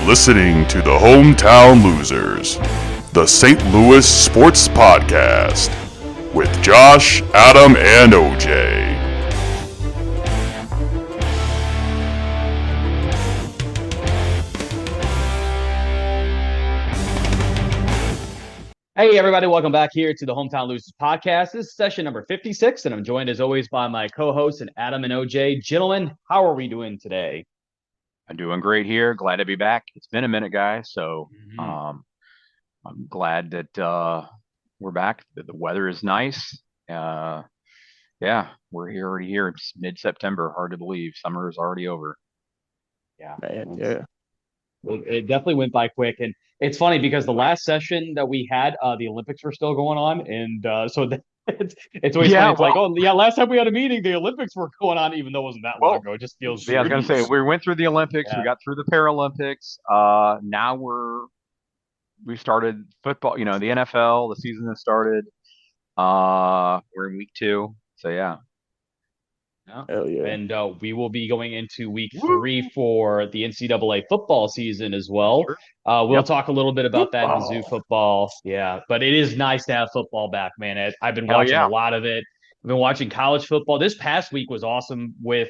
Listening to the Hometown Losers, the St. Louis Sports Podcast, with Josh, Adam, and OJ. Hey everybody, welcome back here to the Hometown Losers Podcast. This is session number 56, and I'm joined as always by my co-hosts, Adam and OJ. Gentlemen, how are we doing today? I'm doing great here. Glad to be back. It's been a minute, guys. So I'm glad that we're back. The weather is nice. Yeah, we're already here. It's mid-September. Hard to believe. Summer is already over. Yeah. Well, it definitely went by quick. And it's funny because the last session that we had, the Olympics were still going on. And so it's always funny. It's like, oh, yeah, last time we had a meeting, the Olympics were going on, even though it wasn't that long ago. It just feels I was going to say, we went through the Olympics. Yeah. We got through the Paralympics. Now we started football, the NFL, the season has started. We're in week 2. So, yeah. Hell yeah. And we will be going into week 3 for the NCAA football season as well. Sure. We'll talk a little bit about that in Mizzou Football. Yeah, but it is nice to have football back, man. I've been watching a lot of it. I've been watching college football. This past week was awesome with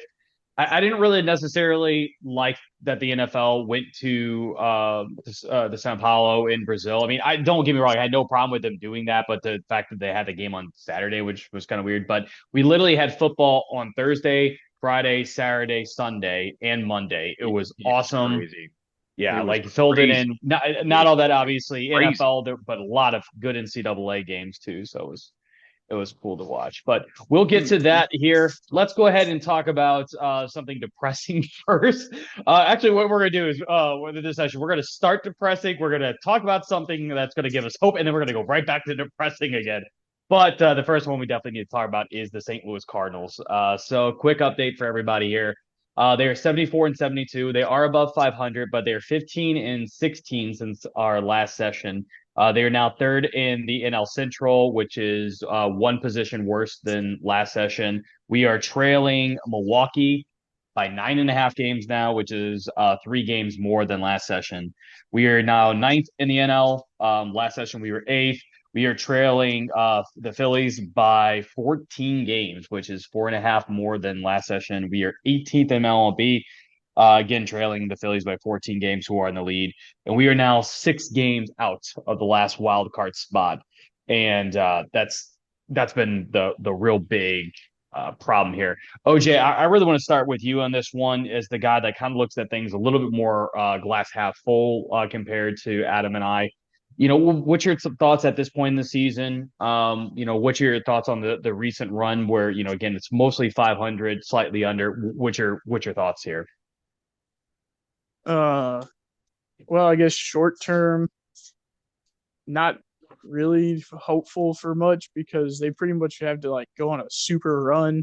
I didn't really necessarily like that the NFL went to the São Paulo in Brazil. I mean, don't get me wrong, I had no problem with them doing that, but the fact that they had the game on Saturday, which was kind of weird. But we literally had football on Thursday, Friday, Saturday, Sunday, and Monday. It was awesome. Crazy. Yeah, like filled it in. Not all that obviously NFL, but a lot of good NCAA games too. So it was cool to watch, but we'll get to that here. Let's go ahead and talk about something depressing first. Actually, what we're going to do is with this session, we're going to start depressing. We're going to talk about something that's going to give us hope, and then we're going to go right back to depressing again. But the first one we definitely need to talk about is the St. Louis Cardinals. So quick update for everybody here. They are 74-72. They are above 500, but they're 15-16 since our last session. They are now third in the NL Central, which is one position worse than last session. We are trailing Milwaukee by 9.5 games now, which is 3 games more than last session. We are now 9th in the NL. Last session, we were 8th. We are trailing the Phillies by 14 games, which is 4.5 more than last session. We are 18th in MLB. Again, trailing the Phillies by 14 games, who are in the lead. And we are now 6 games out of the last wild card spot. And that's been the real big problem here. OJ, I really want to start with you on this one as the guy that kind of looks at things a little bit more glass half full compared to Adam and I. What's your thoughts at this point in the season? What's your thoughts on the recent run where, again, it's mostly 500, slightly under. What's your thoughts here? Well, I guess short term, not really hopeful for much because they pretty much have to go on a super run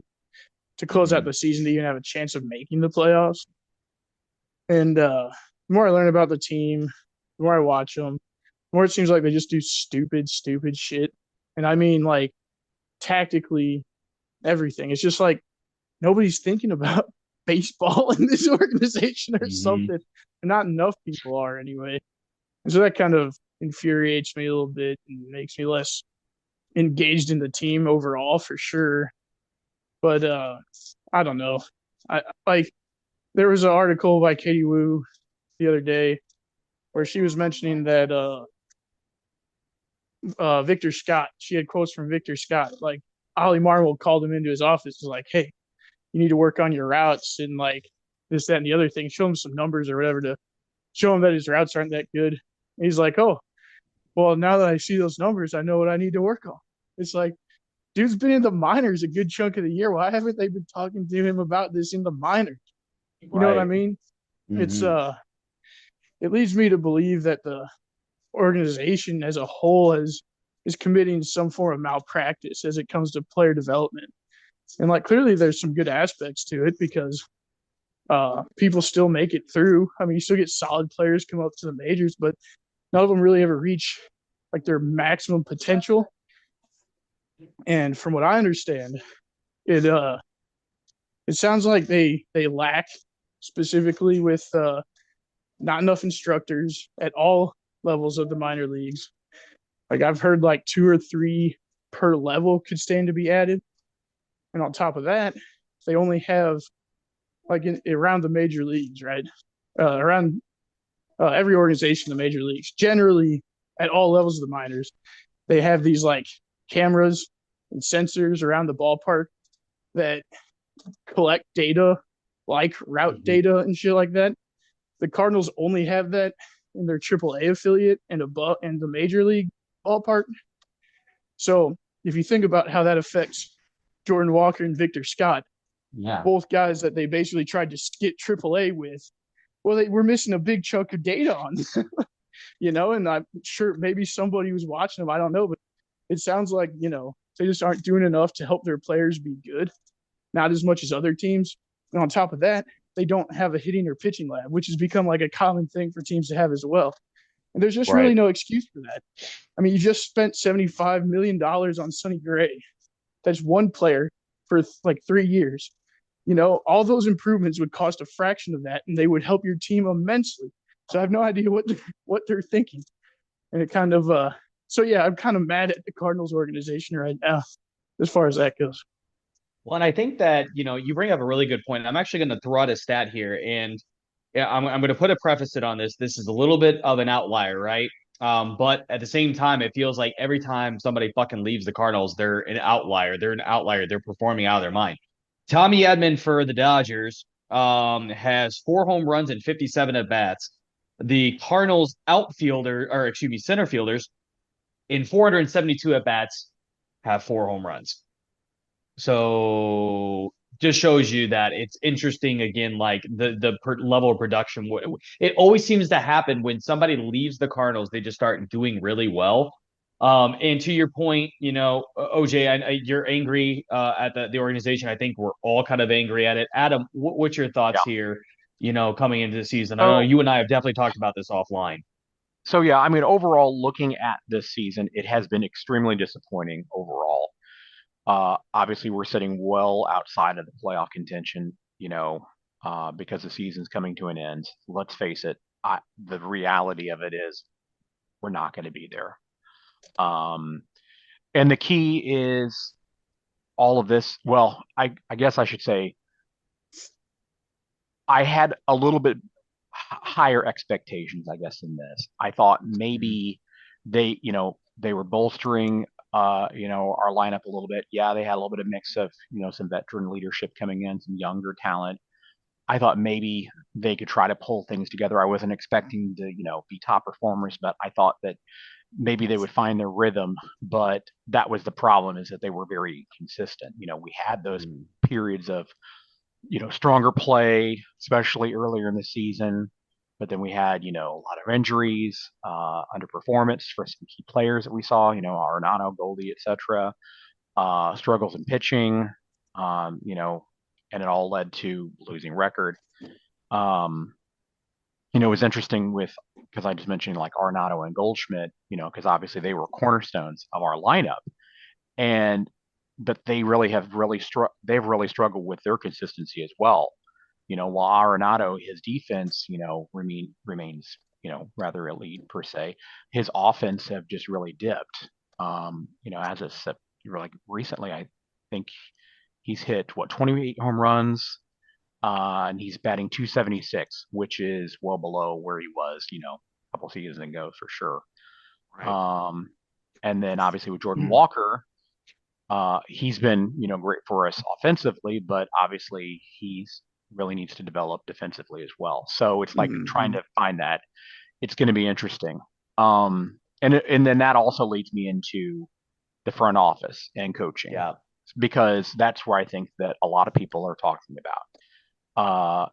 to close out the season to even have a chance of making the playoffs. And the more I learn about the team, the more I watch them, the more it seems like they just do stupid shit. And I mean, tactically, everything. It's just nobody's thinking about baseball in this organization or something. And not enough people are anyway. And so that kind of infuriates me a little bit and makes me less engaged in the team overall for sure. But I don't know. There was an article by Katie Wu the other day where she was mentioning that Victor Scott, she had quotes from Victor Scott, Ollie Marmol called him into his office, was like, hey, you need to work on your routes and this, that, and the other thing. Show him some numbers or whatever to show him that his routes aren't that good. And he's like, oh, well, now that I see those numbers, I know what I need to work on. It's dude's been in the minors a good chunk of the year. Why haven't they been talking to him about this in the minors? You know what I mean? It's it leads me to believe that the organization as a whole is committing some form of malpractice as it comes to player development. And clearly there's some good aspects to it because people still make it through. I mean, you still get solid players come up to the majors, but none of them really ever reach like their maximum potential. And from what I understand, it sounds like they lack specifically with not enough instructors at all levels of the minor leagues. Like I've heard like 2 or 3 per level could stand to be added. And on top of that, they only have like around the major leagues, right? Around every organization in the major leagues, generally at all levels of the minors, they have these like cameras and sensors around the ballpark that collect data like route data and shit like that. The Cardinals only have that in their AAA affiliate and above in the major league ballpark. So if you think about how that affects Jordan Walker and Victor Scott, both guys that they basically tried to get AAA with, well, they were missing a big chunk of data on them, and I'm sure maybe somebody was watching them. I don't know, but it sounds like, they just aren't doing enough to help their players be good, not as much as other teams. And on top of that, they don't have a hitting or pitching lab, which has become like a common thing for teams to have as well. And there's just really no excuse for that. I mean, you just spent $75 million on Sonny Gray. That's one player for like 3 years. All those improvements would cost a fraction of that, and they would help your team immensely. So I have no idea what they're thinking. And it kind of I'm kind of mad at the Cardinals organization right now as far as that goes. Well, and I think that, you bring up a really good point. I'm actually going to throw out a stat here, and yeah, I'm going to put a preface it on this. This is a little bit of an outlier, right? But at the same time, it feels like every time somebody fucking leaves the Cardinals, they're an outlier. They're an outlier. They're performing out of their mind. Tommy Edman for the Dodgers has 4 home runs and 57 at bats. The Cardinals center fielders in 472 at bats have 4 home runs. So just shows you that it's interesting again, like the level of production. It always seems to happen when somebody leaves the Cardinals, they just start doing really well. And to your point, OJ, you're angry at the organization. I think we're all kind of angry at it. Adam, what's your thoughts here? Coming into the season, I know you and I have definitely talked about this offline. So yeah, I mean, overall, looking at this season, it has been extremely disappointing overall. Obviously, we're sitting well outside of the playoff contention, because the season's coming to an end. Let's face it, the reality of it is we're not going to be there. And the key is all of this. Well, I guess I should say I had a little bit higher expectations, I guess, in this. I thought maybe they were bolstering our lineup a little bit. Yeah, they had a little bit of mix of, some veteran leadership coming in, some younger talent. I thought maybe they could try to pull things together. I wasn't expecting to, be top performers, but I thought that maybe they would find their rhythm. But that was the problem, is that they were very consistent. We had those periods of, stronger play, especially earlier in the season. But then we had, a lot of injuries, underperformance for some key players that we saw, Arenado, Goldie, etc. Struggles in pitching, and it all led to losing record. It was interesting because I just mentioned like Arenado and Goldschmidt, because obviously they were cornerstones of our lineup, but they they've really struggled with their consistency as well. While Arenado, his defense, remains, rather elite per se, his offense have just really dipped. As a like recently, I think he's hit 28 home runs, and he's batting 276, which is well below where he was, a couple seasons ago for sure. Right. And then obviously with Jordan Walker, he's been, great for us offensively, but obviously he's really needs to develop defensively as well. So it's like trying to find that. It's going to be interesting. And then that also leads me into the front office and coaching. Yeah. Because that's where I think that a lot of people are talking about.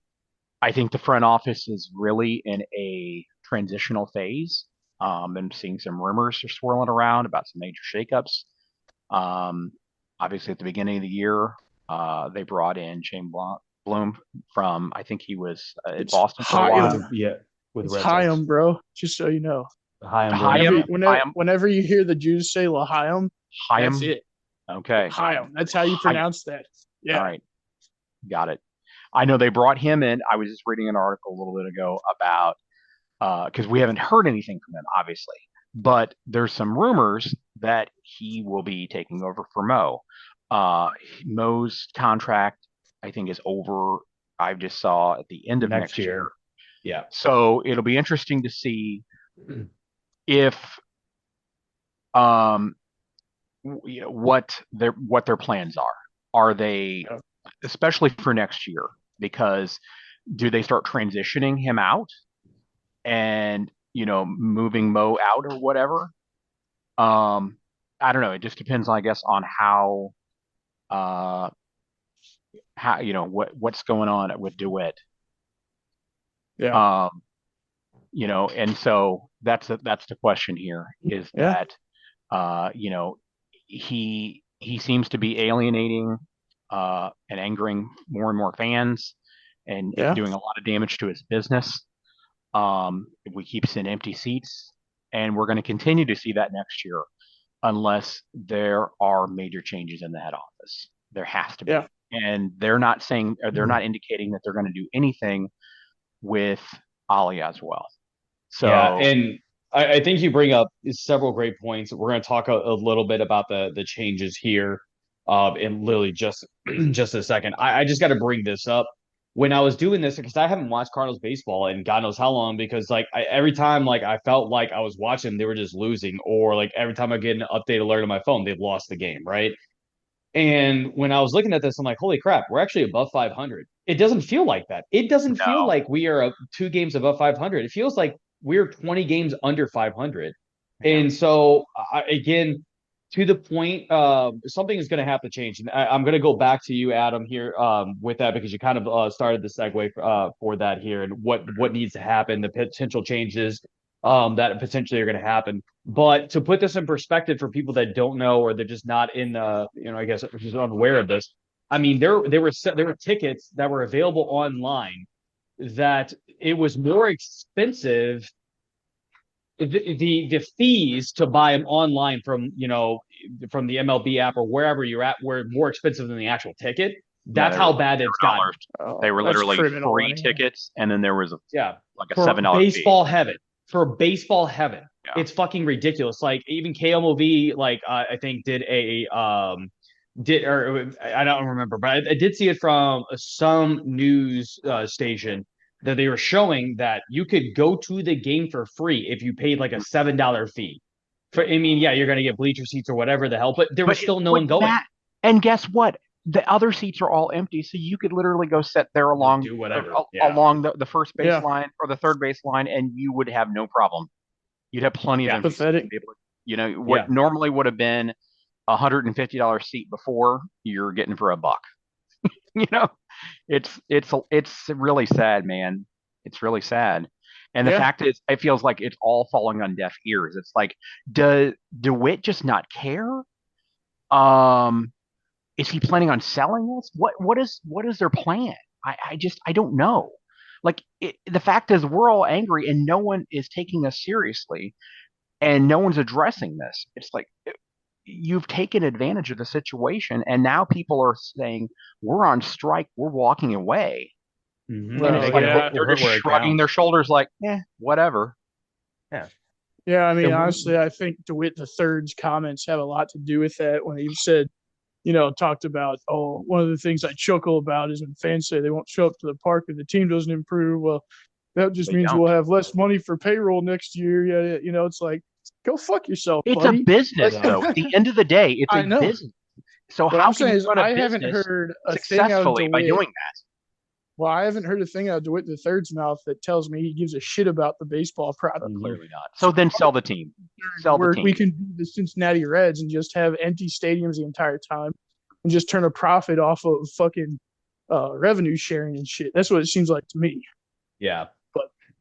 I think the front office is really in a transitional phase. I'm seeing some rumors are swirling around about some major shakeups. Obviously, at the beginning of the year, they brought in Shane Bloom from, I think he was at Boston for a while. Yeah, with Chaim, bro. Just so you know. Whenever you hear the Jews say L'chaim, that's it. Okay. L'chaim. That's how you pronounce that. Yeah. All right. Got it. I know they brought him in. I was just reading an article a little bit ago about because we haven't heard anything from him, obviously, but there's some rumors that he will be taking over for Mo. Mo's contract, I think, is over. I just saw at the end of next year. Yeah. So it'll be interesting to see if what their plans are. Are they, especially for next year, because do they start transitioning him out and moving Mo out or whatever? I don't know. It just depends, I guess, on how what's going on with DeWitt. Yeah. And so that's the question here is that he seems to be alienating and angering more and more fans and doing a lot of damage to his business. We keep seeing empty seats, and we're going to continue to see that next year unless there are major changes in the head office. There has to be. Yeah. And they're not saying, or they're not indicating that they're going to do anything with Ali as well. So, yeah, and I think you bring up several great points. We're going to talk a little bit about the changes here in literally just a second. I just got to bring this up. When I was doing this, because I haven't watched Cardinals baseball in God knows how long, because every time I felt like I was watching, they were just losing, or every time I get an update alert on my phone, they've lost the game, right? And when I was looking at this, I'm like, holy crap, we're actually above 500. It doesn't feel like that. It doesn't feel like we are 2 games above 500. It feels like we're 20 games under 500. Yeah. And so, again, to the point, something is going to have to change. And I'm going to go back to you, Adam, here with that, because you kind of started the segue for that here, and what needs to happen, the potential changes that potentially are going to happen. But to put this in perspective for people that don't know, or they're just not in, I guess, just unaware of this. I mean, there were tickets that were available online that it was more expensive. The fees to buy them online from the MLB app or wherever you're at were more expensive than the actual ticket. That's how bad it's gotten. They were literally free tickets, and then there was a $7 baseball fee. Heaven. For baseball heaven, it's fucking ridiculous. Even KMOV, I think did I don't remember, but I did see it from some news station that they were showing that you could go to the game for free if you paid a $7 fee. You're going to get bleacher seats or whatever the hell, but there was still no one going. And guess what? The other seats are all empty, so you could literally go sit there along the first baseline or the third baseline, and you would have no problem. You'd have plenty of empty seats. What normally would have been $150 seat before, you're getting for $1. It's really sad, man. It's really sad. And the fact is, it feels like it's all falling on deaf ears. It's like, does DeWitt just not care? Is he planning on selling this? What is their plan? I don't know. The fact is, we're all angry and no one is taking us seriously, and no one's addressing this. It's like you've taken advantage of the situation, and now people are saying we're on strike, we're walking away. Mm-hmm. And it's they're just shrugging their shoulders, whatever. Yeah. Honestly, I think DeWitt III's comments have a lot to do with that when he said, talked about, one of the things I chuckle about is when fans say they won't show up to the park if the team doesn't improve. Well, that just means we'll have less money for payroll next year. Yeah, it's like, go fuck yourself, It's buddy. a business, though. At the end of the day, it's a business. So what how I'm saying can is, you run a I haven't business heard a successfully thing by doing that? Well, I haven't heard a thing out of DeWitt III's mouth that tells me he gives a shit about the baseball product. Clearly not. So then sell the team. We can be the Cincinnati Reds and just have empty stadiums the entire time and just turn a profit off of fucking revenue sharing and shit. That's what it seems like to me. Yeah.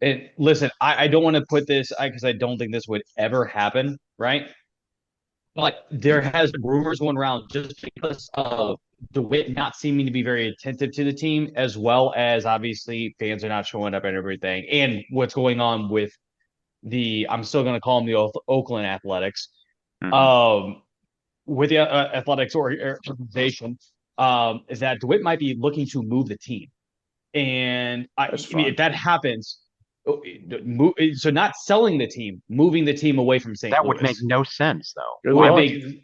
And listen, I don't want to put this because I don't think this would ever happen, right? But there has rumors going around just because of DeWitt not seeming to be very attentive to the team, as well as obviously fans are not showing up and everything, and what's going on with I'm still going to call them the Oakland Athletics, Mhm. with the athletics organization, is that DeWitt might be looking to move the team. And I mean, if that happens, so not selling the team, moving the team away from St. That would make Louis no sense, though. Good Why luck. would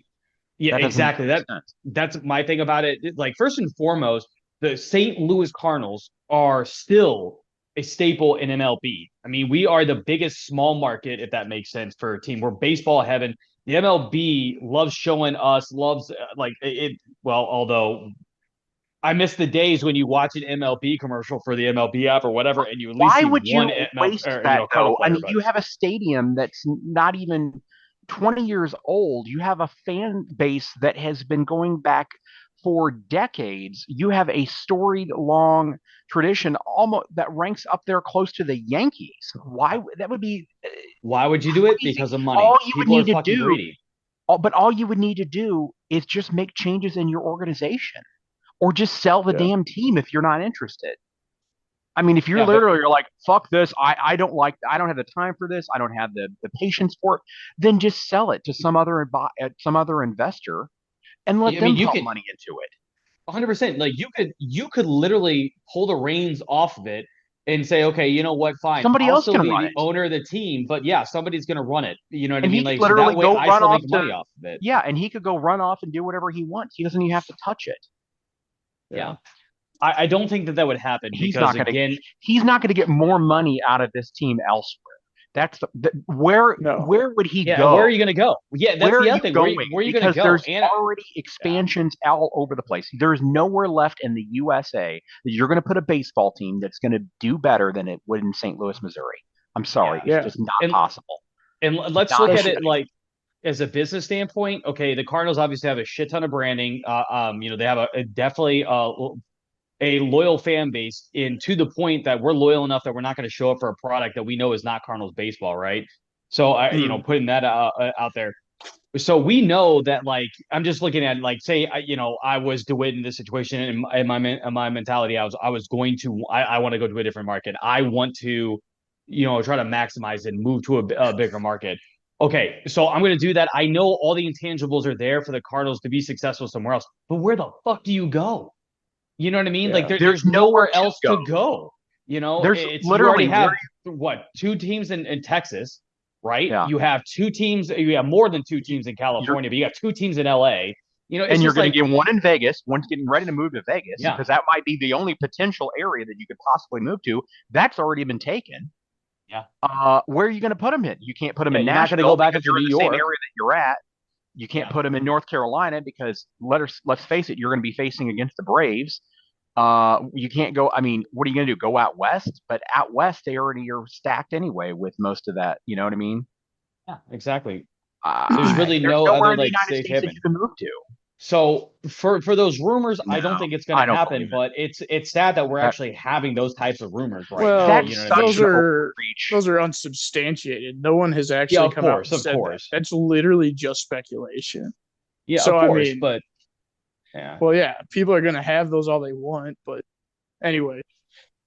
yeah, that doesn't make exactly. any sense. That's my thing about it. Like, first and foremost, the St. Louis Cardinals are still a staple in MLB. I mean, we are the biggest small market, if that makes sense, for a team. We're baseball heaven. The MLB loves showing us, loves like it. Well, although I miss the days when you watch an MLB commercial for the MLB app or whatever, and you at least Why see would one you ML, waste or, that Cardinal though? I player. mean, But you have a stadium that's not even 20 years old. You have a fan base that has been going back for decades. You have a storied long tradition almost that ranks up there close to the Yankees. Why that would be why would you do it? crazy. Because of money. All you would People are need to fucking do, greedy. but all you would need to do is just make changes in your organization or just sell the Yeah. damn team if you're not interested. I mean, if you're Yeah, but literally you're like, fuck this, I don't like, I don't have the time for this, I don't have the patience for it, then just sell it to some other investor and let I mean, them you pump could money into it. 100%. Like, you could literally pull the reins off of it and say, okay, you know what, fine, Somebody I'll else still can be run the it, owner of the team, but yeah, somebody's gonna run it. You know what I and he mean? could Like, so that literally way go I run still off make to money off of it. yeah, and he could go run off and do whatever he wants. He doesn't even have to touch it. Yeah. I don't think that would happen He's because not gonna again, he's not gonna get more money out of this team elsewhere. That's No. where would he yeah, where are go? you gonna go? Yeah, that's Where are the other you thing. going? Where are you gonna Because go? there's And already yeah, expansions all over the place. There's nowhere left in the USA that you're going to put a baseball team that's going to do better than it would in St. Louis, Missouri. I'm sorry, yeah. it's Yeah. just not And possible. let's Not look at Especially it happening. like as a business standpoint. Okay, the Cardinals obviously have a shit ton of branding. They have definitely a loyal fan base, in to the point that we're loyal enough that we're not going to show up for a product that we know is not Cardinals baseball, right? So mm, putting that out there. So we know that, like, I'm just looking at, like, say I was DeWitt in this situation, and in my mentality, I was going to I want to go to a different market. I want to try to maximize and move to a bigger market. Okay, so I'm going to do that. I know all the intangibles are there for the Cardinals to be successful somewhere else, but where the fuck do you go? You know what I mean? Like, yeah. There's there's nowhere nowhere to else go. to go. There's It's you already literally where have what, two teams in Texas, right? yeah, You have two teams. You have more than two you, teams in you're California, but you got two teams in LA. It's and you're just going to like, get one in Vegas. One's getting ready to move to Vegas yeah, because that might be the only potential area that you could possibly move to. That's already been taken. yeah, Where are you going to put them in? You can't put them yeah. in You're not going to go Nashville back because into you're in New the same area York. that you're at. You can't Yeah, put them in North Carolina because let's face it, you're going to be facing against the Braves. You can't go. I mean, what are you going to do? Go out west? But out west, they already are stacked anyway with most of that. You know what I mean? yeah, exactly. There's really There's no nowhere other in the like United safe States that haven. you can move to. So for those rumors, I don't No, think it's going I to don't happen. believe it. But it's sad that we're That actually having those types of rumors right now. Well, You that's know what I such mean? those an are overreach. those are unsubstantiated. No one has Yeah, actually of come out course, and of said that. course. That's literally just speculation. Yeah, of So I course. mean, But yeah. well, yeah, people are gonna have those all they want, but anyway,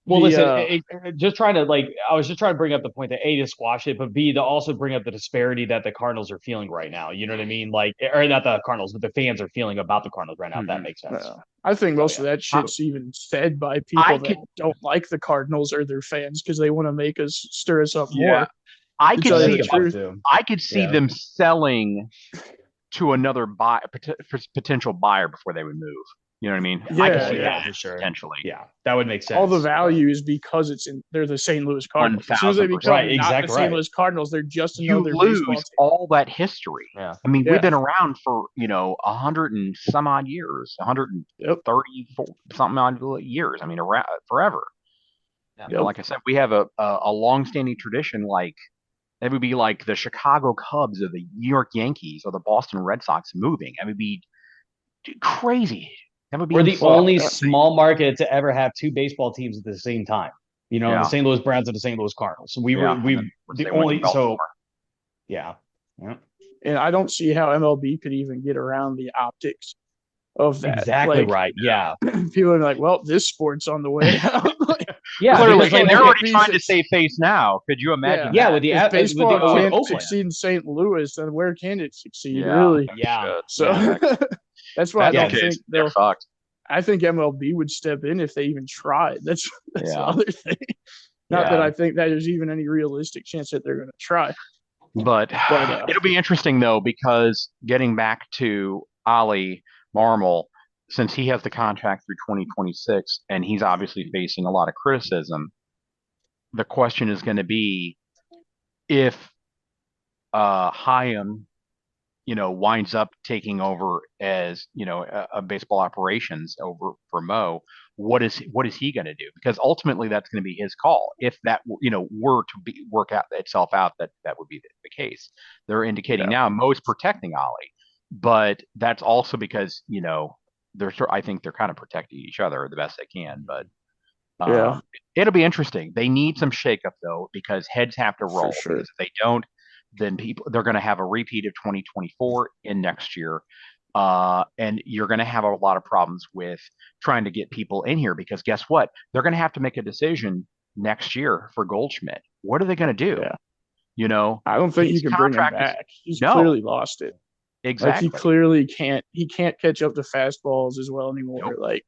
Well, the listen, just trying to, like, I was just trying to bring up the point that A, to squash it, but B, to also bring up the disparity that the Cardinals are feeling right now. You know what I mean? Like, or not the Cardinals, but the fans are feeling about the Cardinals right now, if that Mhm. makes sense. I think So, most yeah. of that shit's even fed by I people that could, don't like the Cardinals or their fans because they want to make us stir us up yeah, more. I To could tell Yeah, you that's the a see, good point, truth, too. I could see Yeah. them selling to another potential buyer before they would move. You know what I mean? I could yeah, Well, see yeah. yeah, that for sure. potentially. Yeah, that would make All the sense. But value is because they're the St. Louis Cardinals. As soon as they 1,000%. become right, not the exactly St. right. Louis Cardinals, they're just You another baseball lose team. all that history. Yeah. I mean, we've Yeah. been around for 100 and some odd years, Yep. 134 something odd years. I mean, around forever. Yeah. And Yep. like I said, we have a long-standing tradition. Like that would be like the Chicago Cubs or the New York Yankees or the Boston Red Sox moving. That would be crazy. That would be We're the insane. Well, only small market to ever have two baseball teams at the same time. The Yeah, St. Louis Browns and the St. Louis Cardinals. So yeah. And then we of course the they went to only, so Baltimore. yeah. Yeah. and I don't see how MLB could even get around the optics of that. Exactly like, right. Yeah. People are like, well, this sport's on the way out. Yeah. Clearly, Because, and they're like, already trying to save face now. Could you imagine? yeah, that? with the if baseball with can't Oakland. succeed in St. Louis, then where can it succeed? Yeah. Really? Yeah. So that's why I don't think they're they'll. fucked. I think MLB would step in if they even tried. That's the other thing. Not that I think that there's even any realistic chance that they're going to try. But it'll be interesting though, because getting back to Ollie Marmol, since he has the contract through 2026 and he's obviously facing a lot of criticism, the question is going to be if Chaim, winds up taking over as, a baseball operations over for Mo, what is he going to do? Because ultimately that's going to be his call. If that, were to work out itself out, that would be the case. They're indicating now Mo's protecting Ollie, but that's also because, I think they're kind of protecting each other the best they can, but it'll be interesting. They need some shakeup though, because heads have to roll. For sure. Because if they don't, then they're going to have a repeat of 2024 in next year. And you're going to have a lot of problems with trying to get people in here, because guess what? They're going to have to make a decision next year for Goldschmidt. What are they going to do? Yeah. I don't think you can bring him back. He's clearly lost it. Exactly. Like he clearly can't. He can't catch up to fastballs as well anymore. Nope. Like,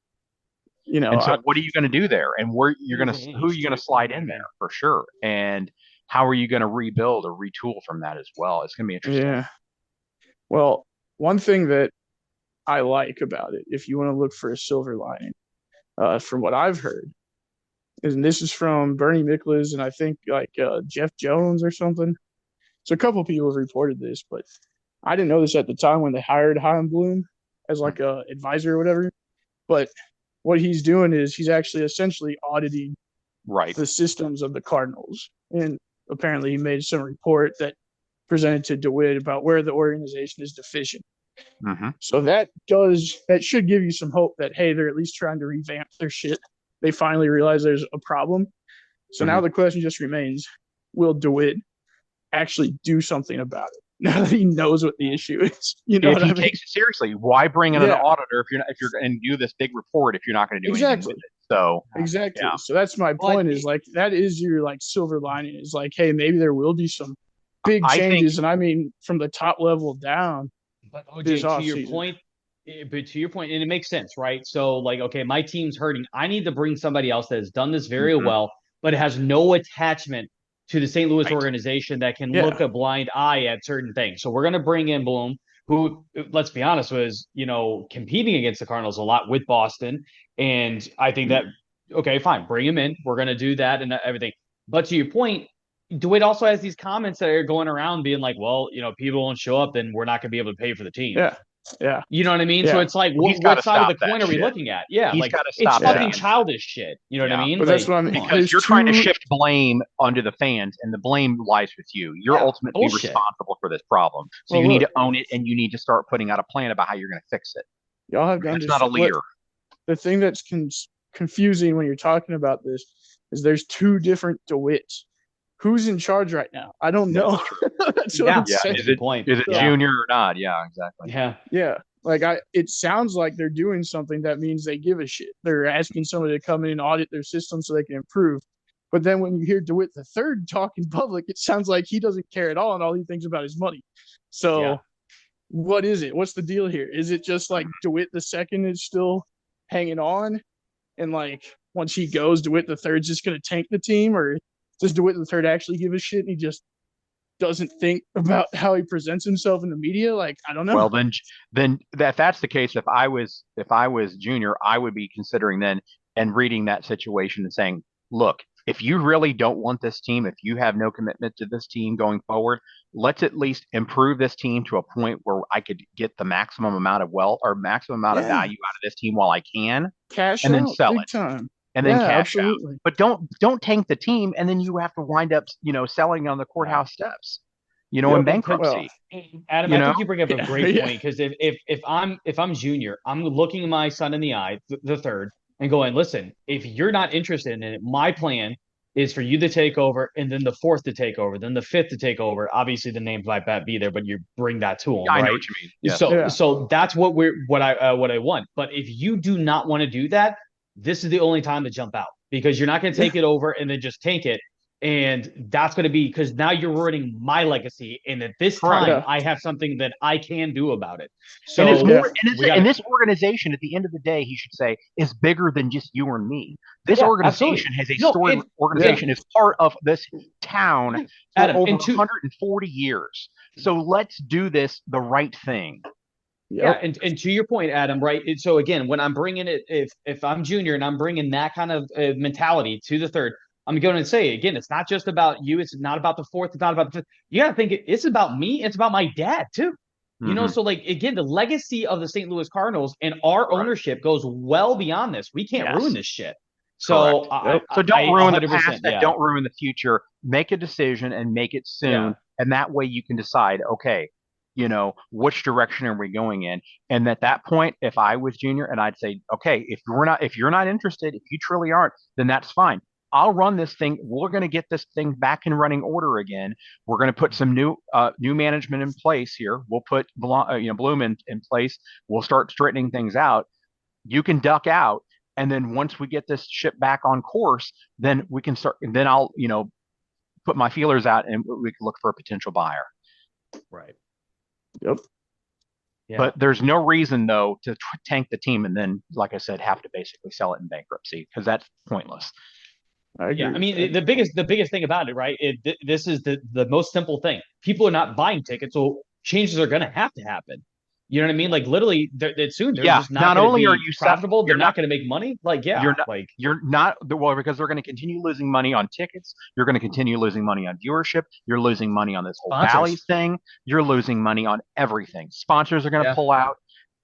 And so what are you going to do there? And who are you going to slide in there for sure? And how are you going to rebuild or retool from that as well? It's going to be interesting. Yeah. Well, one thing that I like about it, if you want to look for a silver lining, from what I've heard, and this is from Bernie Miklasz and I think Jeff Jones or something. So a couple people have reported this, but I didn't know this at the time when they hired Chaim Bloom as like a advisor or whatever. But what he's doing is he's actually essentially auditing the systems of the Cardinals. And apparently he made some report that presented to DeWitt about where the organization is deficient. Mm-hmm. So that should give you some hope that, hey, they're at least trying to revamp their shit. They finally realize there's a problem. So now the question just remains, will DeWitt actually do something about it now that he knows what the issue is? If he takes it seriously, why bring in an auditor if you're going to do this big report if you're not going to do anything with it? So exactly. Yeah. So that's my point. Is like that is your silver lining. Is like, hey, maybe there will be some big changes, and I mean from the top level down. But OJ, to your point, and it makes sense, right? So okay, my team's hurting. I need to bring somebody else that has done this very well, but has no attachment to the St. Louis organization that can look a blind eye at certain things. So we're going to bring in Bloom, who, let's be honest, was, competing against the Cardinals a lot with Boston. And I think that, okay, fine, bring him in. We're going to do that and everything. But to your point, DeWitt also has these comments that are going around being like, well, people won't show up, then we're not going to be able to pay for the team. Yeah. Yeah. You know what I mean? Yeah. So it's like, what side of the coin are we looking at? Yeah. He's got to stop it's fucking childish shit. You know what I mean? But that's what I mean. Because you're trying to shift blame onto the fans, and the blame lies with you. You're ultimately responsible for this problem. So you need to own it, and you need to start putting out a plan about how you're going to fix it. Y'all have done. It's not a leader. The thing that's confusing when you're talking about this is there's two different DeWitts. Who's in charge right now? I don't know. That's what I'm saying. Is it Junior or not? Yeah, exactly. Yeah. It sounds like they're doing something that means they give a shit. They're asking somebody to come in and audit their system so they can improve. But then when you hear DeWitt the third talk in public, it sounds like he doesn't care at all, and all he thinks about is money. So what is it? What's the deal here? Is it just like DeWitt the second is still hanging on, and once he goes, DeWitt the third's just going to tank the team, or does DeWitt the third actually give a shit and he just doesn't think about how he presents himself in the media? I don't know. Well, then that's the case. If I was Junior, I would be considering then and reading that situation and saying, look, if you really don't want this team, if you have no commitment to this team going forward, let's at least improve this team to a point where I could get the maximum amount of wealth or maximum amount of value out of this team while I can, cash and out, then sell big it. Time. And then cash out. But don't tank the team, and then you have to wind up, selling on the courthouse steps, in bankruptcy. Well, Adam, I think you bring up a great point, because if I'm Junior, I'm looking my son in the eye, the third, and going, listen, if you're not interested in it, my plan is for you to take over, and then the fourth to take over, then the fifth to take over. Obviously, the names might be there, but you bring that to them, I right? know what you mean. Yes. So that's what I want. But if you do not want to do that, this is the only time to jump out, because you're not going to take it over and then just tank it. And that's going to be, because now you're ruining my legacy. And at this time, I have something that I can do about it. So and it's more, and this organization, at the end of the day, he should say, is bigger than just you or me. This organization has a storied organization is part of this town for Adam, over 140 years. So let's do this the right thing. Yeah, and to your point, Adam, right? So again, when I'm bringing it, if I'm junior and I'm bringing that kind of mentality to the third, I'm going to say again, it's not just about you. It's not about the fourth. It's not about the fifth. You got to think it's about me. It's about my dad too. You know, so like again, the legacy of the St. Louis Cardinals and our ownership goes well beyond this. We can't ruin this shit. So, so don't ruin the past. Don't ruin the future. Make a decision and make it soon, and that way you can decide. Okay, you know, which direction are we going in? And at that point, if I was junior, and I'd say, okay, if you're not interested, if you truly aren't, then that's fine. I'll run this thing. We're going to get this thing back in running order again. We're going to put some new management in place here. We'll put Bloom in place. We'll start straightening things out. You can duck out, and then once we get this ship back on course, then we can start. And then I'll put my feelers out, and we can look for a potential buyer. Right. Yep. Yeah. But there's no reason though to tank the team and then, like I said, have to basically sell it in bankruptcy, because that's pointless. I mean, the biggest thing about it, right? This is the most simple thing. People are not buying tickets, so changes are going to happen. You know what I mean? Like literally, soon they're just not only are you profitable, they're not going to make money. Like you're not because they're going to continue losing money on tickets. You're going to continue losing money on viewership. You're losing money on this whole Valley thing. You're losing money on everything. Sponsors are going to pull out.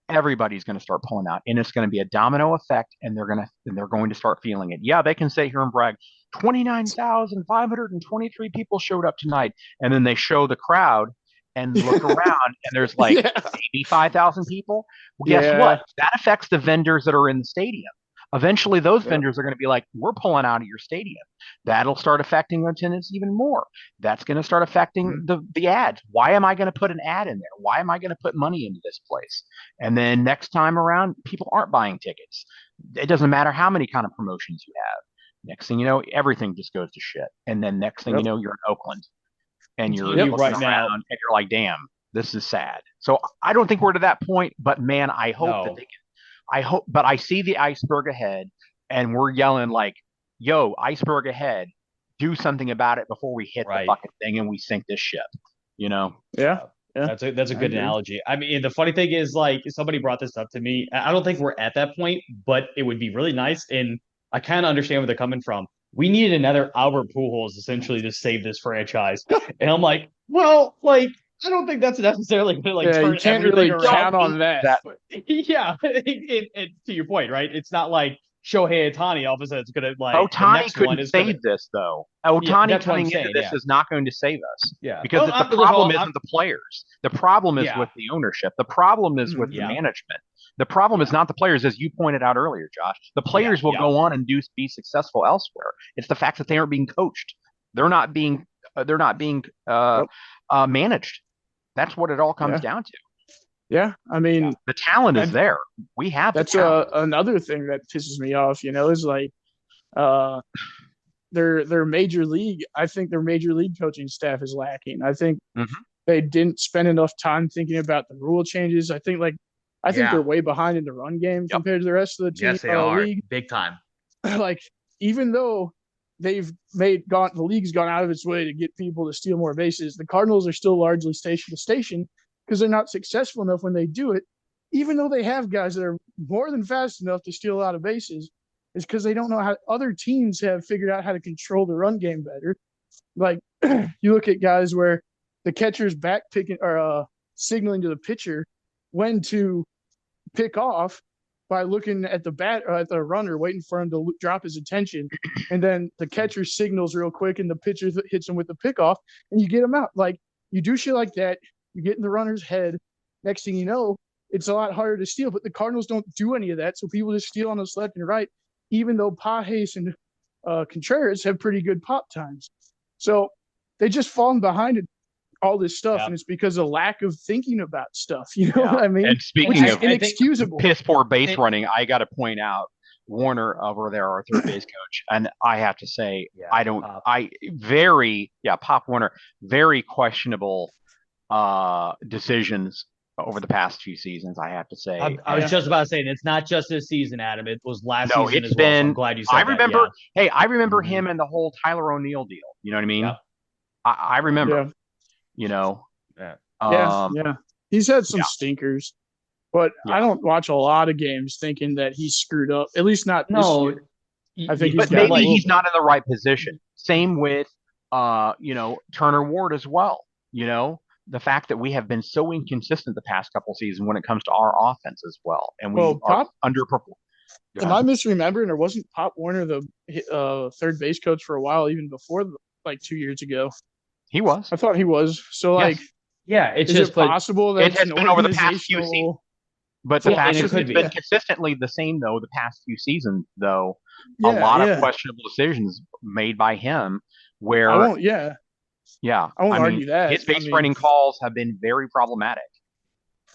Everybody's going to start pulling out, and it's going to be a domino effect, and they're going to start feeling it. Yeah, they can sit here and brag, 29,523 people showed up tonight, and then they show the crowd and look around, and there's like maybe 5,000 people. Well, guess what? That affects the vendors that are in the stadium. Eventually, those vendors are going to be like, we're pulling out of your stadium. That'll start affecting attendance even more. That's going to start affecting the ads. Why am I going to put an ad in there? Why am I going to put money into this place? And then next time around, people aren't buying tickets. It doesn't matter how many kind of promotions you have. Next thing you know, everything just goes to shit. And then next thing you know, you're in Oakland. And you're looking around and you're like, damn, this is sad. So I don't think we're to that point, but man, I hope that they can. But I see the iceberg ahead, and we're yelling like, yo, iceberg ahead, do something about it before we hit the fucking thing and we sink this ship, you know? Yeah. That's a good analogy. I mean, the funny thing is, like, somebody brought this up to me. I don't think we're at that point, but it would be really nice. And I kind of understand where they're coming from. We need another Albert Pujols essentially to save this franchise. And I'm like, well, like, I don't think that's necessarily going to like turn you can't really count on that. Yeah, to your point, right? It's not like Shohei Ohtani all of a sudden it's going to like Ohtani couldn't save this though. Ohtani coming into this is not going to save us. Yeah, because the problem isn't the players. The problem is with the ownership. The problem is with the management. The problem is not the players, as you pointed out earlier, Josh. The players will go on and be successful elsewhere. It's the fact that they aren't being coached. They're not being managed. That's what it all comes down to. Yeah, I mean, the talent is there. We have that's another thing that pisses me off. You know, is like their major league. I think their major league coaching staff is lacking. I think they didn't spend enough time thinking about the rule changes. I think they're way behind in the run game compared to the rest of the team. Yes, they are league. Big time. Like, even though the league's gone out of its way to get people to steal more bases, the Cardinals are still largely station to station because they're not successful enough when they do it, even though they have guys that are more than fast enough to steal a lot of bases. Is because they don't know how other teams have figured out how to control the run game better. Like, you look at guys where the catcher's back picking or signaling to the pitcher when to pick off by looking at the at the runner, waiting for him to drop his attention, and then the catcher signals real quick, and the pitcher hits him with the pickoff, and you get him out. Like, you do shit like that, you get in the runner's head. Next thing you know, it's a lot harder to steal. But the Cardinals don't do any of that, so people just steal on us left and right. Even though Pages and Contreras have pretty good pop times. So they just fallen behind in all this stuff, and it's because of lack of thinking about stuff. You know what I mean? And speaking of inexcusable, piss poor base running, I got to point out Warner over there, our third base coach, and I have to say, Pop Warner, very questionable decisions over the past few seasons, I have to say. I was just about to say, it's not just this season, Adam. It was last season as well. So I'm glad you said that. I remember him and the whole Tyler O'Neill deal. You know what I mean? Yep. I remember. You know. He's had some stinkers, but I don't watch a lot of games thinking that he's screwed up. At least not this year. I think he's not in the right position. Same with Turner Ward as well. You know, the fact that we have been so inconsistent the past couple seasons when it comes to our offense as well, and we are underperforming. Am I misremembering, or wasn't Pop Warner the third base coach for a while, even before 2 years ago? He was. I thought he was. So it's is just it possible that it has been over the past few seasons. But the fact is, it's been consistently the same though the past few seasons. Though a lot of questionable decisions made by him, where I won't argue that his base running calls have been very problematic.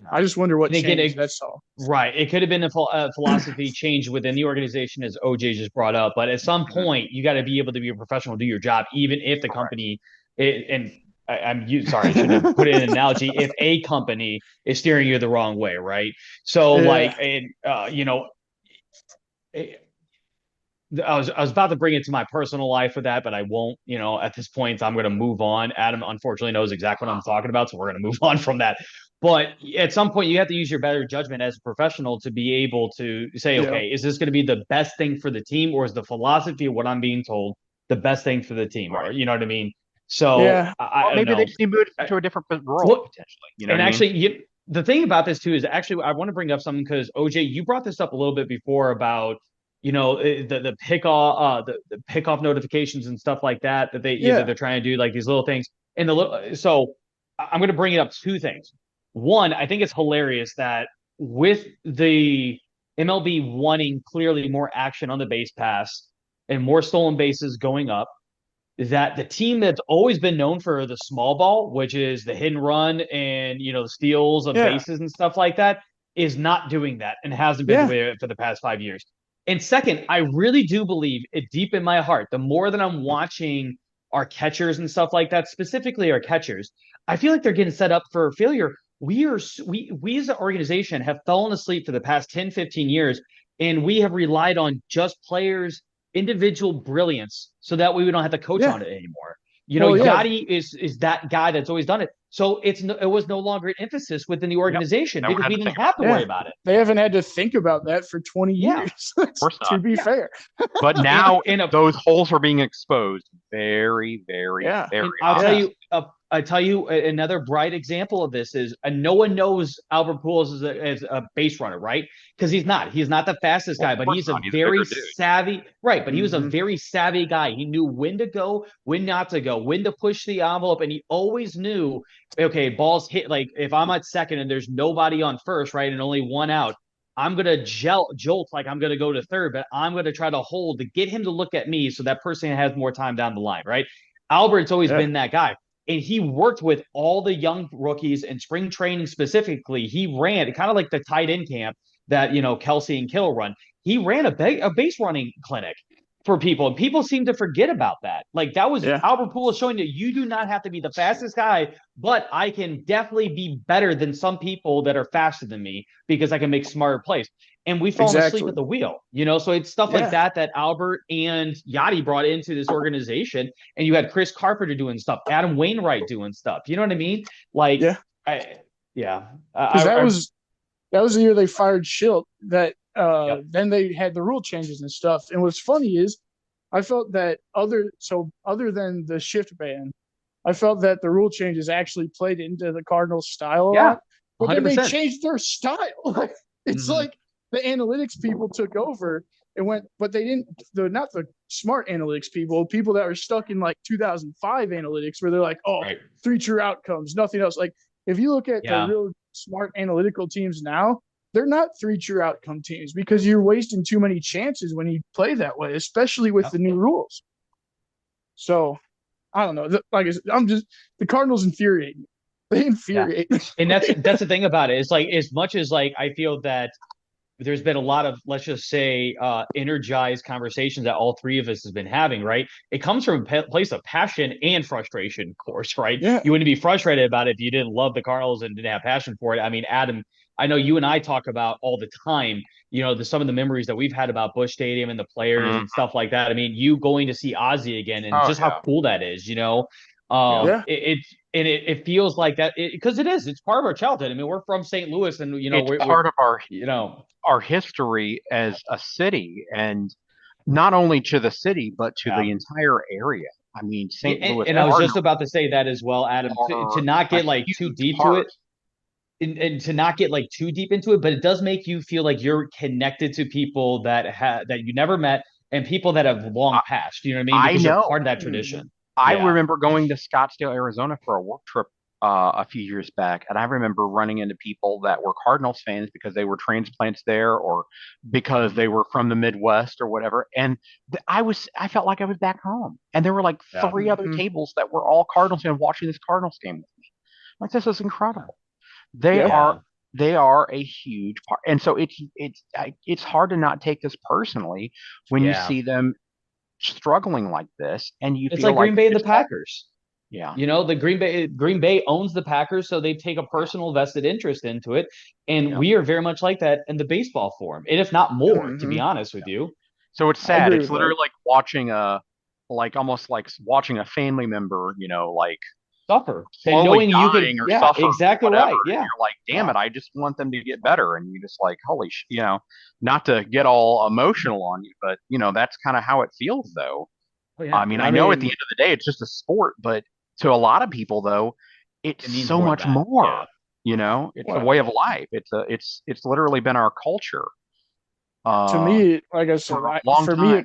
I just wonder what changed. That's all. Right. It could have been a philosophy change within the organization, as OJ just brought up. But at some point, you got to be able to be a professional, do your job, even if the company. I shouldn't have put in an analogy. If a company is steering you the wrong way, right? So, I was about to bring it to my personal life with that, but I won't. At this point, I'm going to move on. Adam, unfortunately, knows exactly what I'm talking about, so we're going to move on from that. But at some point, you have to use your better judgment as a professional to be able to say, okay, is this going to be the best thing for the team, or is the philosophy of what I'm being told the best thing for the team? Or you know what I mean? So maybe they just need to move to a different role potentially. The thing about this too is actually I want to bring up something because OJ, you brought this up a little bit before about the pickoff notifications and stuff like that they're trying to do, like these little things. And so I'm going to bring it up two things. One, I think it's hilarious that with the MLB wanting clearly more action on the base pass and more stolen bases going up, that the team that's always been known for the small ball, which is the hit and run and the steals of bases and stuff like that, is not doing that and hasn't been doing it for the past 5 years. And second, I really do believe it deep in my heart, the more that I'm watching our catchers and stuff like that, specifically our catchers, I feel like they're getting set up for failure. We as an organization have fallen asleep for the past 10, 15 years, and we have relied on just players' individual brilliance so that way we don't have to coach on it anymore. Yachty is that guy that's always done it. So it was no longer an emphasis within the organization because we didn't have to worry about it. They haven't had to think about that for 20 years, to be fair. But now those holes are being exposed very, very, very I'll tell you another bright example of this is no one knows Albert Pujols as a base runner, right? Because he's not the fastest guy, but he's a very savvy, right? But he was a very savvy guy. He knew when to go, when not to go, when to push the envelope, and he always knew, okay, balls hit. Like if I'm at second and there's nobody on first, right, and only one out, I'm gonna jolt like I'm gonna go to third, but I'm gonna try to hold to get him to look at me so that person has more time down the line, right? Albert's always been that guy. And he worked with all the young rookies in spring training specifically. He ran kind of like the tight end camp that, Kelsey and Kittle run. He ran a base running clinic for people. And people seem to forget about that. Like that was Albert Pujols showing that you do not have to be the fastest guy, but I can definitely be better than some people that are faster than me because I can make smarter plays. And we fall asleep at the wheel, so it's stuff like that Albert and Yachty brought into this organization. And you had Chris Carpenter doing stuff, Adam Wainwright doing stuff. You know what I mean? Like, that was the year they fired Schilt. That then they had the rule changes and stuff. And what's funny is, I felt that other than the shift ban, I felt that the rule changes actually played into the Cardinals' style a lot. But 100%. Then they changed their style. It's like the analytics people took over and went, but they didn't. Not the smart analytics people that were stuck in like 2005 analytics, where they're like, 3 true outcomes, nothing else. Like if you look at the real smart analytical teams now, they're not 3 true outcome teams because you're wasting too many chances when you play that way, especially with the new rules. So I don't know. Like I said, the Cardinals infuriate me. They infuriate me. And that's the thing about it. It's like, as much as like I feel that there's been a lot of, let's just say, energized conversations that all three of us has been having, right? It comes from a place of passion and frustration, of course, right? Yeah. You wouldn't be frustrated about it if you didn't love the Cardinals and didn't have passion for it. I mean, Adam, I know you and I talk about all the time, some of the memories that we've had about Busch Stadium and the players and stuff like that. I mean, you going to see Ozzy again and just how cool that is, It feels like that because it's part of our childhood. I mean, we're from St. Louis, and it's part of our history as a city, and not only to the city but to the entire area. I mean, St. Louis. And I was just about to say that as well, Adam. To not get like too deep to it, and to not get like too deep into it, but it does make you feel like you're connected to people that you never met and people that have long passed. You know what I mean? Because you're part of that tradition. I remember going to Scottsdale, Arizona for a work trip a few years back, and I remember running into people that were Cardinals fans because they were transplants there or because they were from the Midwest or whatever. And I felt like I was back home. And there were like 3 other tables that were all Cardinals fans watching this Cardinals game with me. Like, this is incredible. They are a huge part, and so it's hard to not take this personally when you see them struggling like this, and it's like Green Bay and the Packers. Yeah. The Green Bay owns the Packers, so they take a personal vested interest into it. And we are very much like that in the baseball form. And if not more, to be honest with you. So it's sad. It's literally like watching almost like watching a family member, suffer. And knowing you could suffer. Exactly right. Yeah. And you're like, damn it, I just want them to get better. And you just like, holy not to get all emotional on you, but that's kind of how it feels though. Oh, yeah. I mean, I know at the end of the day, it's just a sport, but to a lot of people though, it means so much more. Yeah. It's a way of life. It's literally been our culture. To me, like I said, for me,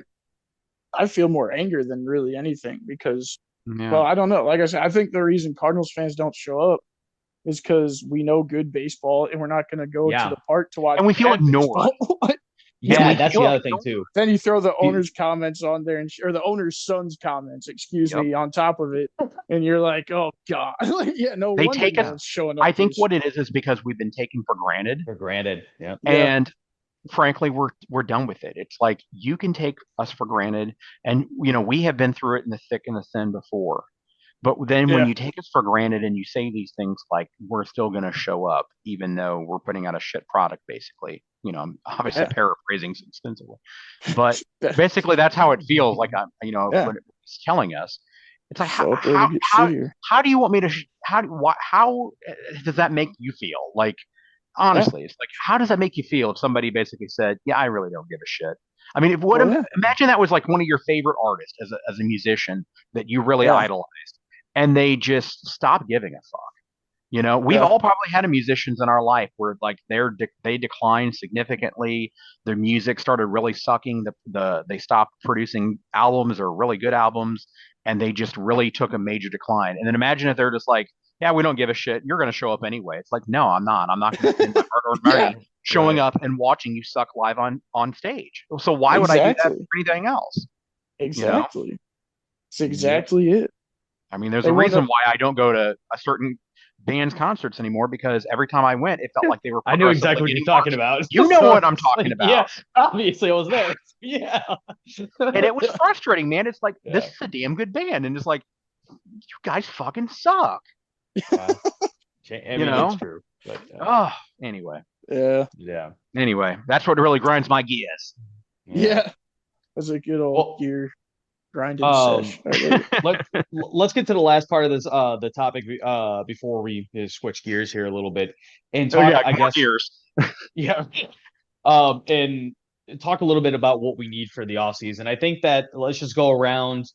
I feel more anger than really anything because, well, I don't know. Like I said, I think the reason Cardinals fans don't show up is because we know good baseball and we're not going to go to the park to watch. And we feel ignored. Yeah, that's the other thing too. Then you throw the owner's comments on there, or the owner's son's comments, on top of it, and you're like, "Oh God!" They take us showing up. I think what it is because we've been taken for granted. Yeah. And frankly, we're done with it. It's like you can take us for granted, and we have been through it in the thick and the thin before. But then when you take us for granted and you say these things like we're still going to show up, even though we're putting out a shit product, basically, I'm obviously paraphrasing extensively, but basically that's how it feels. Like when it's telling us, it's like how do you want me to? How does that make you feel? Like honestly, it's like how does that make you feel if somebody basically said, "Yeah, I really don't give a shit." I mean, imagine that was like one of your favorite artists as a musician that you really idolized, and they just stopped giving a fuck. We've all probably had musicians in our life where like they declined significantly. Their music started really sucking. They stopped producing albums or really good albums, and they just really took a major decline. And then imagine if they're just like, "Yeah, we don't give a shit. You're going to show up anyway." It's like, no, I'm not. I'm not going to spend my hard-earned money showing up and watching you suck live on stage. So why would I do that for anything else? Exactly. It's exactly it. I mean, there's a reason why I don't go to a certain band's concerts anymore because every time I went, it felt like they were. I know exactly what you're talking about. You know what I'm talking about. Yeah, obviously I was there. Yeah, and it was frustrating, man. It's like this is a damn good band, and it's like you guys fucking suck. It's true. But, anyway. Yeah. Anyway, that's what really grinds my gears. Yeah. That's a good old gear grinding sesh. Let's get to the last part of this the topic before we switch gears here a little bit and talk gears. And talk a little bit about what we need for the offseason. I think that let's just go around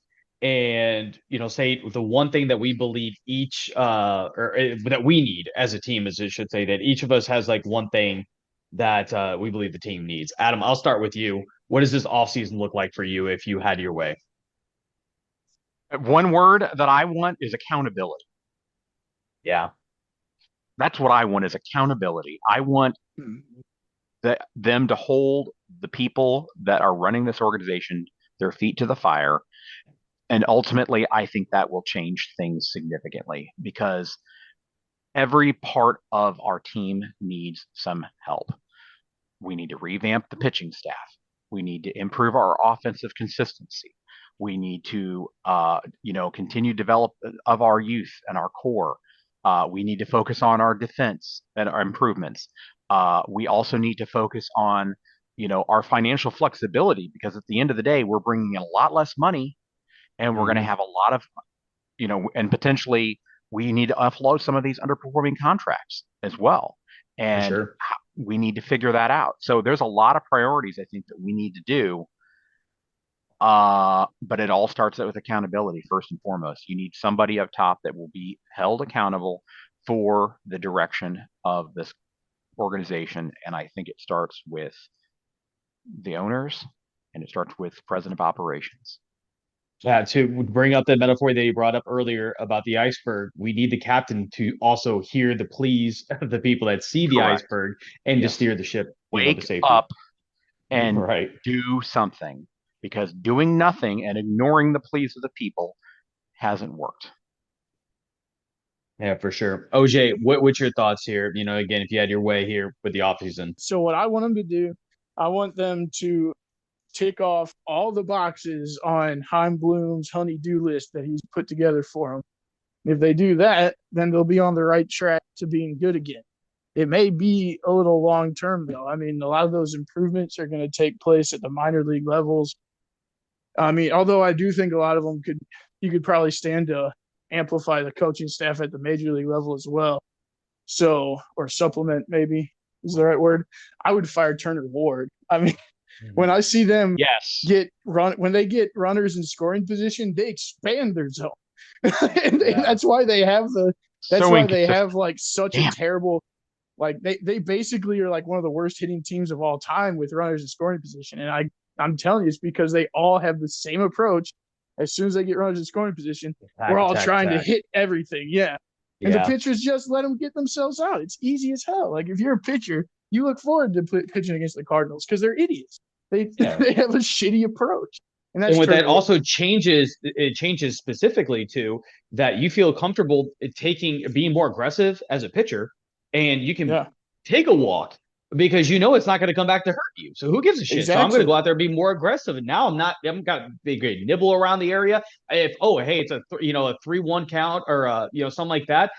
and say the one thing that we believe each or that we need as a team, as it should say, that each of us has like one thing that we believe the team needs. Adam, I'll start with you. What does this offseason look like for you if you had your way? One word that I want is accountability. Yeah. That's what I want is accountability. I want them to hold the people that are running this organization their feet to the fire. And ultimately, I think that will change things significantly because every part of our team needs some help. We need to revamp the pitching staff. We need to improve our offensive consistency. We need to, continue develop of our youth and our core. We need to focus on our defense and our improvements. We also need to focus on, our financial flexibility because at the end of the day, we're bringing in a lot less money, and we're going to have a lot of, and potentially we need to offload some of these underperforming contracts as well. And sure. we need to figure that out. So there's a lot of priorities I think that we need to do. But it all starts out with accountability first and foremost. You need somebody up top that will be held accountable for the direction of this organization. And I think it starts with the owners and it starts with president of operations. Yeah, to bring up the metaphor that you brought up earlier about the iceberg, we need the captain to also hear the pleas of the people that see the Correct. iceberg and to steer the ship. Wake up and do something, because doing nothing and ignoring the pleas of the people hasn't worked. Yeah, for sure. OJ, what's your thoughts here? Again, if you had your way here with the offseason. So what I want them to do, I want them to tick off all the boxes on Chaim Bloom's honey-do list that he's put together for them. If they do that, then they'll be on the right track to being good again. It may be a little long-term, though. I mean, a lot of those improvements are going to take place at the minor league levels. I mean, although I do think a lot of them you could probably stand to amplify the coaching staff at the major league level as well. So, or supplement maybe is the right word. I would fire Turner Ward. I mean, when I see them when they get runners in scoring position, they expand their zone. That's why they have have like such a terrible, like they basically are like one of the worst hitting teams of all time with runners in scoring position. And I'm telling you, it's because they all have the same approach. As soon as they get runners in scoring position, we're all trying to hit everything. Yeah. And the pitchers just let them get themselves out. It's easy as hell. Like if you're a pitcher, you look forward to pitching against the Cardinals because they're idiots. They have a shitty approach. And what that also changes specifically to that you feel comfortable being more aggressive as a pitcher, and you can take a walk because it's not going to come back to hurt you. So who gives a shit? Exactly. So I'm going to go out there and be more aggressive. And now I haven't got a big nibble around the area. If it's a 3-1 count or something like that,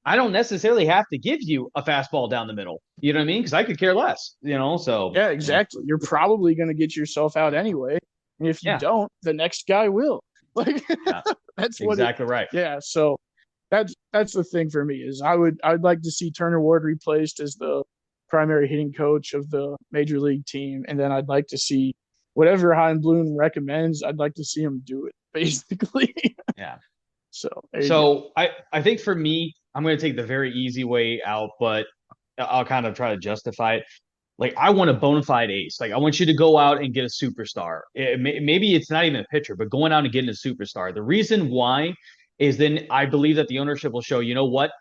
I don't necessarily have to give you a fastball down the middle. You know what I mean? Because I could care less. So yeah, exactly. You're probably going to get yourself out anyway. And if you don't, the next guy will. Like that's exactly right. Yeah. So that's the thing for me is I'd like to see Turner Ward replaced as the primary hitting coach of the major league team, and then I'd like to see whatever Chaim Bloom recommends. I'd like to see him do it, basically. Yeah. So I think for me, I'm going to take the very easy way out, but I'll kind of try to justify it. Like, I want a bona fide ace. Like, I want you to go out and get a superstar. Maybe it's not even a pitcher, but going out and getting a superstar. The reason why is then I believe that the ownership will show, you know what?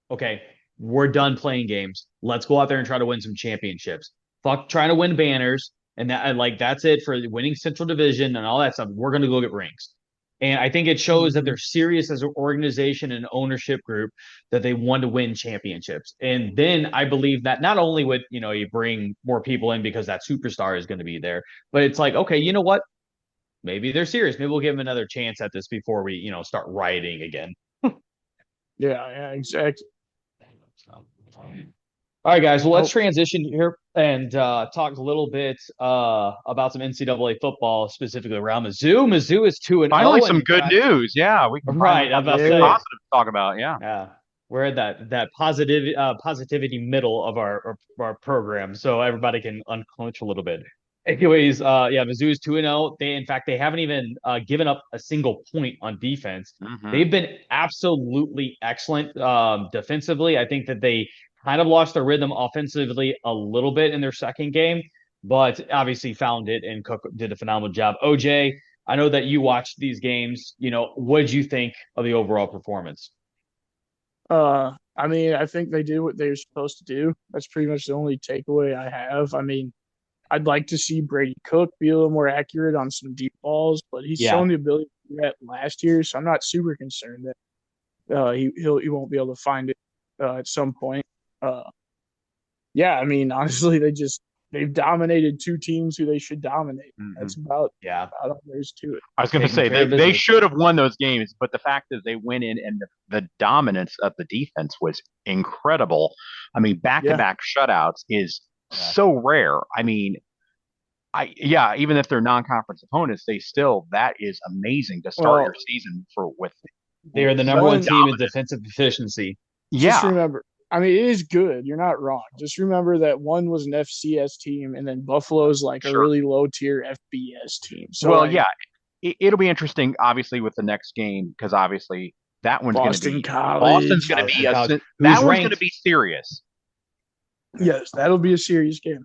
Okay, we're done playing games. Let's go out there and try to win some championships. Fuck trying to win banners. And that's it for winning Central Division and all that stuff. We're going to go get rings. And I think it shows that they're serious as an organization and ownership group that they want to win championships. And then I believe that not only would, you bring more people in because that superstar is going to be there, but it's like, okay, you know what? Maybe they're serious. Maybe we'll give them another chance at this before we, start rioting again. Yeah, exactly. All right, guys. Well, let's transition here and talk a little bit about some NCAA football, specifically around Mizzou. Mizzou is 2-0. Finally, some good news. Yeah, we can have positive to talk about. Yeah, we're at that positivity middle of our program, so everybody can unclench a little bit. Anyways, Mizzou is 2-0. They haven't even given up a single point on defense. Mm-hmm. They've been absolutely excellent defensively. I think that they kind of lost their rhythm offensively a little bit in their second game, but obviously found it, and Cook did a phenomenal job. OJ, I know that you watched these games. What did you think of the overall performance? I I mean, I think they did what they were supposed to do. That's pretty much the only takeaway I have. I mean, I'd like to see Brady Cook be a little more accurate on some deep balls, but he's shown the ability to do that last year, so I'm not super concerned that he won't be able to find it at some point. Yeah, I mean, honestly, they've dominated two teams who they should dominate. That's about all there's to it. I was going to say they should have won those games, but the fact is they went in and the dominance of the defense was incredible. I mean, back-to-back shutouts is so rare. I mean, even if they're non-conference opponents, that is amazing to start your season with. They are the number one team in defensive efficiency. Just remember, I mean, it is good. You're not wrong. Just remember that one was an FCS team, and then Buffalo's like a really low-tier FBS team. So, it'll be interesting, obviously, with the next game because obviously that one's going to be Boston's going to be that one's going to be serious. Yes, that'll be a serious game.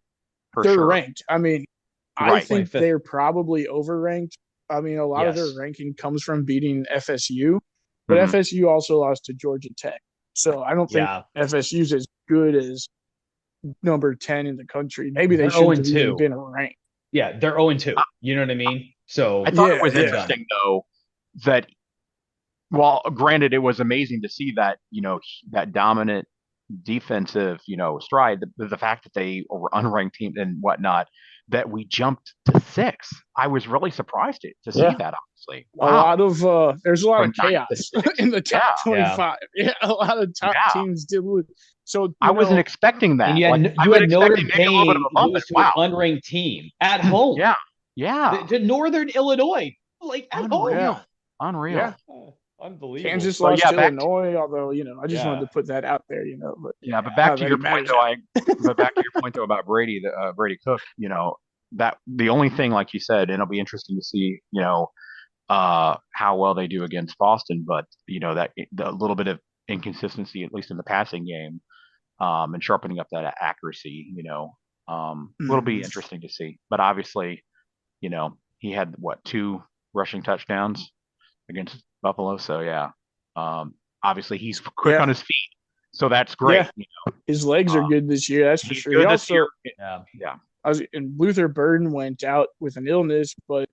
They're ranked. I mean, I think they're probably overranked. I mean, a lot of their ranking comes from beating FSU, but FSU also lost to Georgia Tech. So I don't think FSU's as good as number 10 in the country. Maybe they should have even been ranked. Yeah, they're 0-2. You know what I mean? So I thought it was interesting though that granted it was amazing to see that, that dominant defensive, stride, the fact that they were unranked team and whatnot, that we jumped to 6. I was really surprised to see that, honestly. Wow. There's a lot of chaos in the top 25. Yeah, a lot of top teams did lose. So I wasn't expecting that. And you had Notre Dame lose to an unranked team at home. To Northern Illinois, like at home. Unreal. Yeah. Unbelievable. Kansas lost to Illinois, although I just wanted to put that out there, But back to your point, though, about Brady, Brady Cook, that the only thing, like you said, and it'll be interesting to see, how well they do against Boston, but that the little bit of inconsistency, at least in the passing game, and sharpening up that accuracy, it'll be interesting to see. But obviously, he had 2 rushing touchdowns against Buffalo. So obviously he's quick on his feet. So that's great. His legs are good this year. That's for sure. Good this year. And Luther Burden went out with an illness, but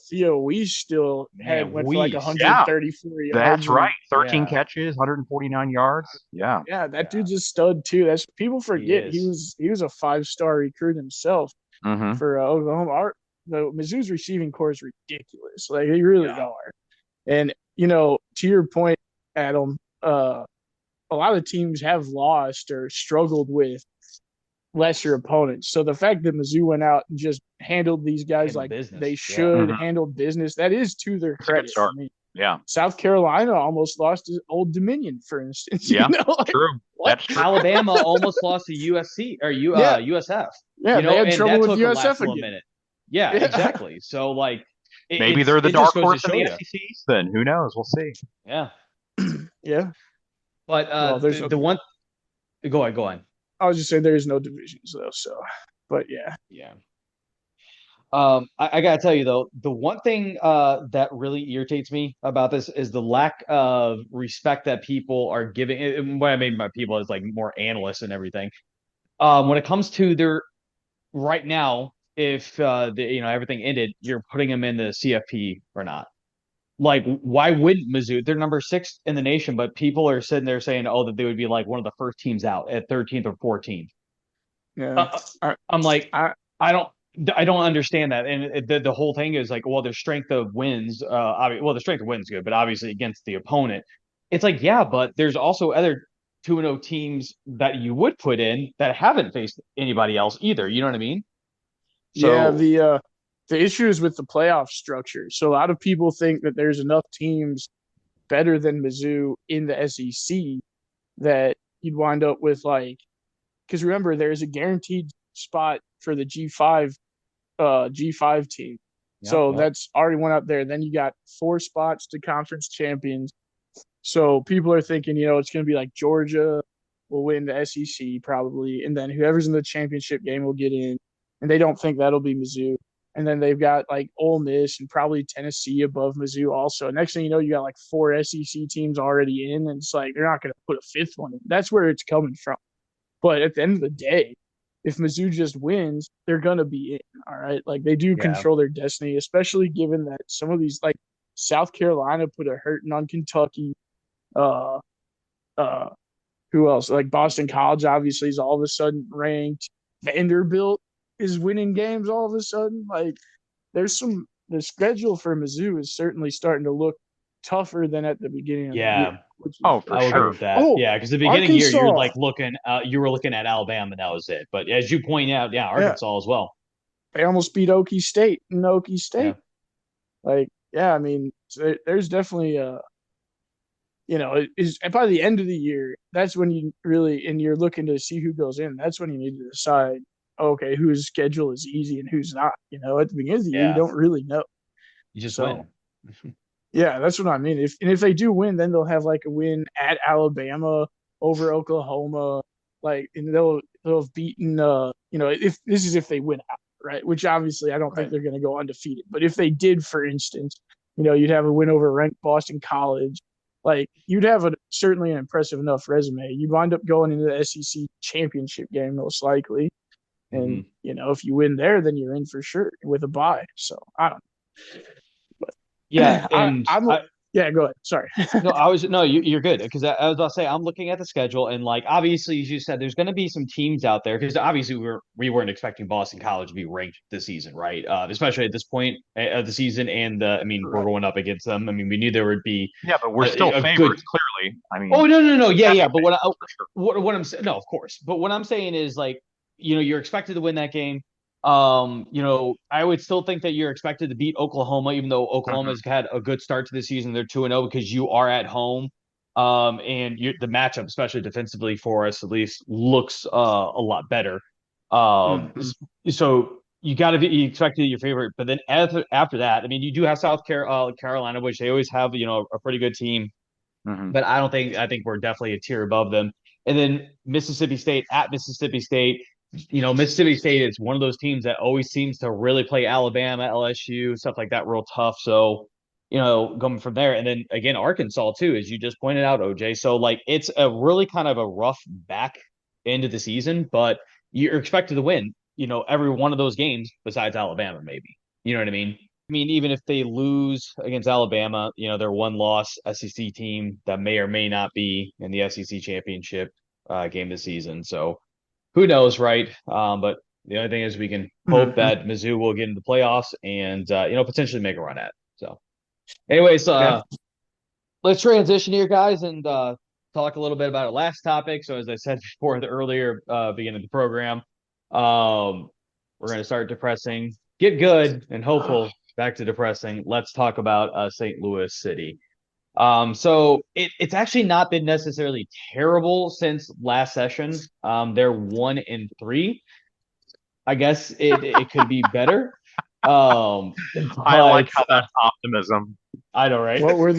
Theo Weiss still went for like 134 yards. That's right. 13 catches, 149 yards. Yeah. Yeah, that dude's a stud too. That's people forget he was a 5-star recruit himself for Oklahoma. The Mizzou's receiving core is ridiculous. Like they really are. And to your point, Adam, a lot of teams have lost or struggled with lesser opponents. So the fact that Mizzou went out and just handled these guys they should handle business, that is to their credit. I mean, South Carolina almost lost to Old Dominion, for instance. True. That's true. Alabama almost lost to USC or USF. Yeah, they had trouble with USF again. Yeah, exactly. So maybe they're the dark horse in the SECs. Then who knows? We'll see. Yeah. Yeah. But the one. Go on. I was just saying there is no divisions though. So, but yeah. I gotta tell you though, the one thing that really irritates me about this is the lack of respect that people are giving. And what I mean by people is like more analysts and everything. When it comes to their right now, if everything ended, you're putting them in the CFP or not. Like, why wouldn't Mizzou? They're number 6 in the nation, but people are sitting there saying, that they would be like one of the first teams out at 13th or 14th. Yeah, I'm like, I don't understand that. And the whole thing is like, well, their strength of wins. The strength of wins is good, but obviously against the opponent, it's like, but there's also other 2-0 teams that you would put in that haven't faced anybody else either. You know what I mean? So, the issue is with the playoff structure. So a lot of people think that there's enough teams better than Mizzou in the SEC that you'd wind up with because remember there's a guaranteed spot for the G5 team. That's already went up there. Then you got 4 spots to conference champions. So people are thinking, it's going to be like Georgia will win the SEC probably, and then whoever's in the championship game will get in. And they don't think that'll be Mizzou. And then they've got like Ole Miss and probably Tennessee above Mizzou also. Next thing you know, you got like 4 SEC teams already in, and it's like they're not going to put a fifth one in. That's where it's coming from. But at the end of the day, if Mizzou just wins, they're going to be in. All right. Like they do control their destiny, especially given that some of these, like South Carolina put a hurting on Kentucky. Uh, who else? Like Boston College, obviously, is all of a sudden ranked. Vanderbilt is winning games all of a sudden. Like there's the schedule for Mizzou is certainly starting to look tougher than at the beginning of the year. For I sure. agree with that. Because the beginning of the year, you're like you were looking at Alabama, and that was it. But as you point out, Arkansas as well. They almost beat Okie State in Okie State. I mean, there's definitely by the end of the year, that's when you really, and you're looking to see who goes in. That's when you need to decide, okay, whose schedule is easy and who's not. At the beginning of the year, you don't really know. You just win. Yeah, that's what I mean. If they do win, then they'll have like a win at Alabama over Oklahoma, and they'll have beaten if they win out, right? Which obviously I don't think they're going to go undefeated. But if they did, for instance, you'd have a win over ranked Boston College. Like you'd have certainly an impressive enough resume. You'd wind up going into the SEC championship game most likely, and if you win there, then you're in for sure with a bye. So I don't know. But, yeah, go ahead. Sorry. You're good because I was about to say I'm looking at the schedule and like obviously as you said, there's going to be some teams out there because obviously we weren't expecting Boston College to be ranked this season, right? Especially at this point of the season, and we're going up against them. I mean, we knew there would be but we're still favorites, clearly. I mean, no, yeah. But what I'm saying, no, of course, but what I'm saying is like you're expected to win that game. I would still think that you're expected to beat Oklahoma, even though Oklahoma's had a good start to the season. They're 2-0 because you are at home. And the matchup, especially defensively for us, at least looks a lot better. So you got to be expected your favorite. But then after that, I mean, you do have South Carolina, which they always have, a pretty good team. But I think we're definitely a tier above them. And then Mississippi State at Mississippi State. Mississippi State is one of those teams that always seems to really play Alabama, LSU, stuff like that real tough. So, going from there. And then again, Arkansas too, as you just pointed out, OJ. So like it's a really kind of a rough back end of the season, but you're expected to win, every one of those games besides Alabama, maybe. You know what I mean? I mean, even if they lose against Alabama, their one-loss SEC team that may or may not be in the SEC championship game this season. So who knows, right? But the only thing is we can hope that Mizzou will get into the playoffs and potentially make a run at it. So, anyways, let's transition here, guys, and talk a little bit about our last topic. So, as I said before, the earlier beginning of the program, we're going to start depressing, get good, and hopeful. Back to depressing. Let's talk about St. Louis City. So it's actually not been necessarily terrible since last session. They're 1-3. I guess it could be better. I like how that's optimism. I know, right? What were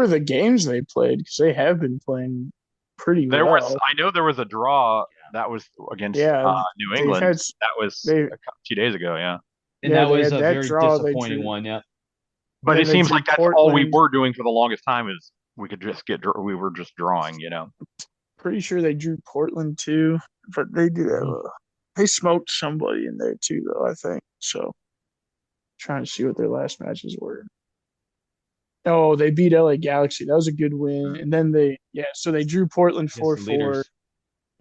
the games they played? Because they have been playing pretty well. I know there was a draw that was against New England. That was a few days ago. Yeah. And that was a very disappointing one. Yeah. But it seems like that's all we were doing for the longest time is we were just drawing, Pretty sure they drew Portland too, but they smoked somebody in there too, though, I think. So trying to see what their last matches were. Oh, they beat LA Galaxy. That was a good win. And then so they drew Portland 4-4.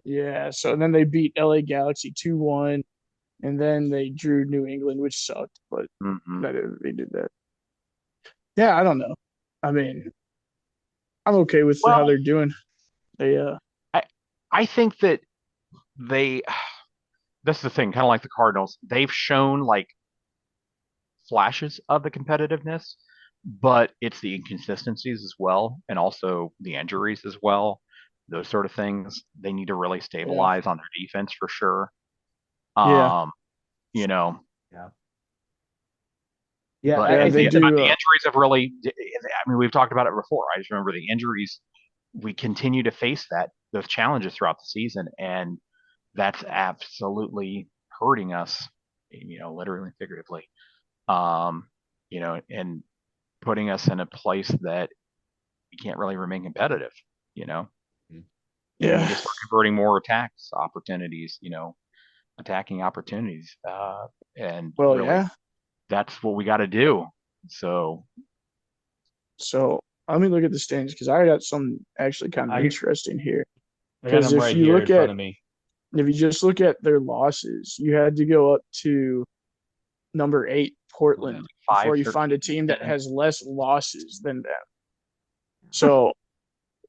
Yeah, so and then they beat LA Galaxy 2-1. And then they drew New England, which sucked, but they did that. Yeah, I don't know. I mean, I'm okay with how they're doing. I think that that's the thing, kind of like the Cardinals. They've shown like flashes of the competitiveness, but it's the inconsistencies as well, and also the injuries as well. Those sort of things. They need to really stabilize on their defense for sure. But the injuries have really. I mean, we've talked about it before. I just remember the injuries. We continue to face those challenges throughout the season, and that's absolutely hurting us literally and figuratively, and putting us in a place that we can't really remain competitive, And we just start converting more attacks opportunities, attacking opportunities. And really, that's what we got to do. So let me look at the standings because I got something actually kind of interesting here. Because if you look at, if you just look at their losses, you had to go up to number 8, Portland, before you find a team that has less losses than them. So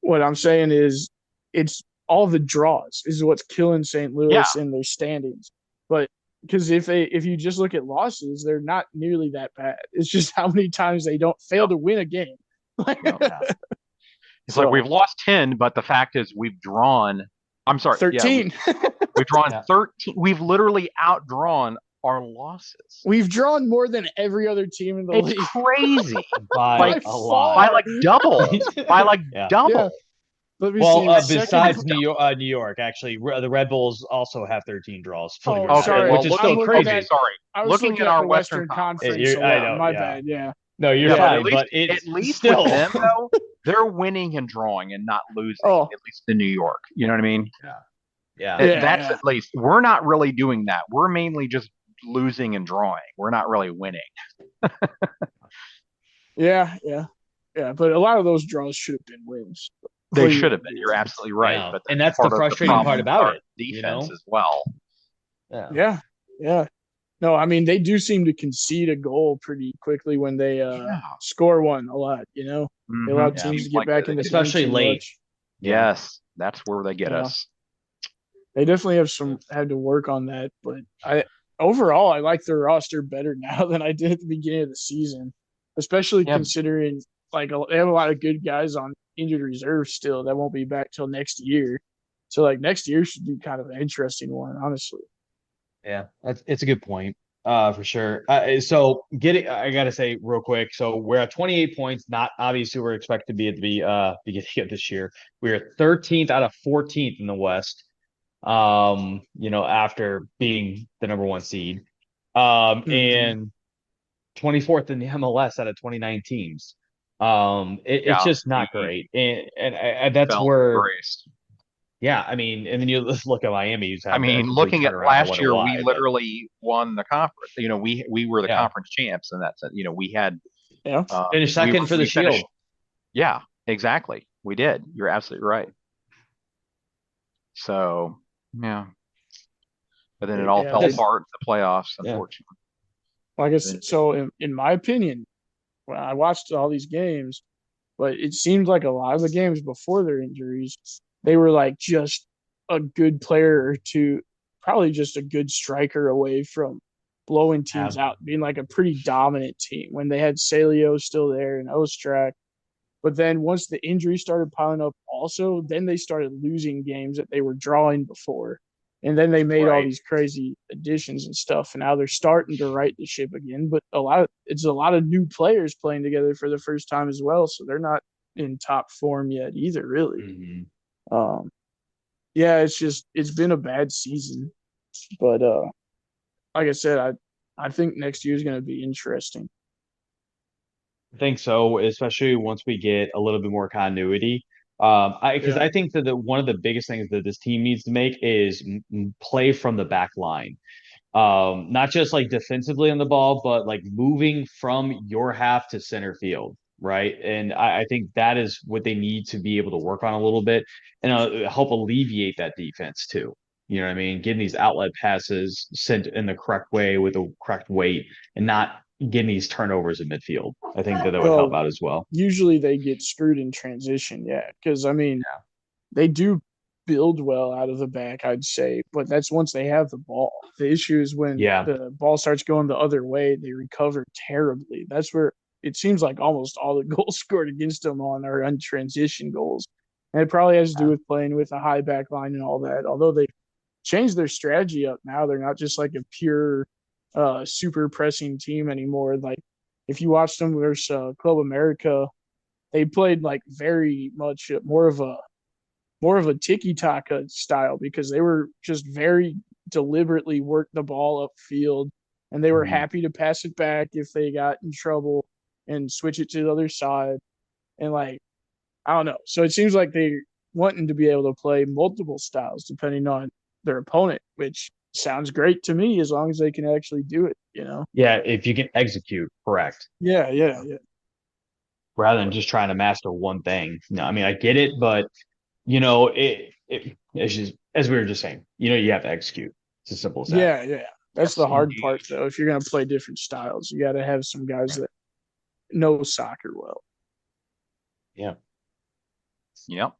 what I'm saying is, it's all the draws is what's killing St. Louis in their standings. But because if you just look at losses, they're not nearly that bad. It's just how many times they don't fail to win a game. It's like we've lost 10, but the fact is we've drawn. I'm sorry, 13. We've drawn 13. We've literally outdrawn our losses. We've drawn more than every other team in the league. It's crazy. by a lot. By like double. By like double. Yeah. Besides New York, actually, the Red Bulls also have 13 draws. Sorry. Which is still crazy. Sorry. Looking at our Western Conference. I know. My bad. Yeah. No, you're fine. But at least still with them, though, they're winning and drawing and not losing. At least in New York. You know what I mean? Yeah. That's at least. We're not really doing that. We're mainly just losing and drawing. We're not really winning. Yeah. But a lot of those draws should have been wins. They should have been. You're absolutely right. Yeah. But and that's the frustrating part about it. Defense as well. Yeah. No, I mean, they do seem to concede a goal pretty quickly when they score one a lot, They allow teams to get back in the game, especially late. Yes, that's where they get us. They definitely had to work on that, but overall I like their roster better now than I did at the beginning of the season, especially considering they have a lot of good guys on injured reserve still that won't be back till next year. So next year should be kind of an interesting one, honestly. Yeah, it's a good point, for sure. So I gotta say real quick. So we're at 28 points. Not obviously we're expected to be at the beginning of this year. We're 13th out of 14th in the West. After being the number 1 seed, and 24th in the MLS out of 29 teams. It's just not great, and that's where. Yeah, I mean, and then you look at Miami. Looking at last year, we literally won the conference. We were the conference champs, and that's we had finished second for the Shield. Yeah, exactly. We did. You're absolutely right. So but then it all fell apart in the playoffs, unfortunately. Well, I guess so. In my opinion, when I watched all these games, but it seemed like a lot of the games before their injuries, they were just a good player or two, probably just a good striker away from blowing teams out, being a pretty dominant team when they had Salio still there and Ostrak. But then once the injuries started piling up also, then they started losing games that they were drawing before. And then they made all these crazy additions and stuff. And now they're starting to right the ship again. But it's a lot of new players playing together for the first time as well. So they're not in top form yet either, really. Mm-hmm. It's been a bad season, but like I said, I think next year is going to be interesting. I think so, especially once we get a little bit more continuity. I think that one of the biggest things that this team needs to make is play from the back line. Not just defensively on the ball, but moving from your half to center field. Right. And I think that is what they need to be able to work on a little bit and help alleviate that defense too. You know what I mean? Getting these outlet passes sent in the correct way with the correct weight and not getting these turnovers in midfield. I think that would help out as well. Usually they get screwed in transition. Yeah. Because they do build well out of the back, I'd say, but that's once they have the ball. The issue is when the ball starts going the other way, they recover terribly. That's where it seems like almost all the goals scored against them are untransition goals. And it probably has to do with playing with a high back line and all that. Although they've changed their strategy up now. They're not just a pure super pressing team anymore. If you watch them versus Club America, they played very much more of a tiki-taka style because they were just very deliberately work the ball upfield and they were happy to pass it back if they got in trouble and switch it to the other side. And like, I don't know. So it seems like they're wanting to be able to play multiple styles depending on their opponent, which sounds great to me as long as they can actually do it, you know? Yeah, if you can execute correct. Yeah. Rather than just trying to master one thing. No, I mean, I get it, but you know, it's just as we were just saying, you know, you have to execute. It's as simple as that. Yeah. That's the hard part, though. If you're going to play different styles, you got to have some guys that know soccer well. Yeah. Yep.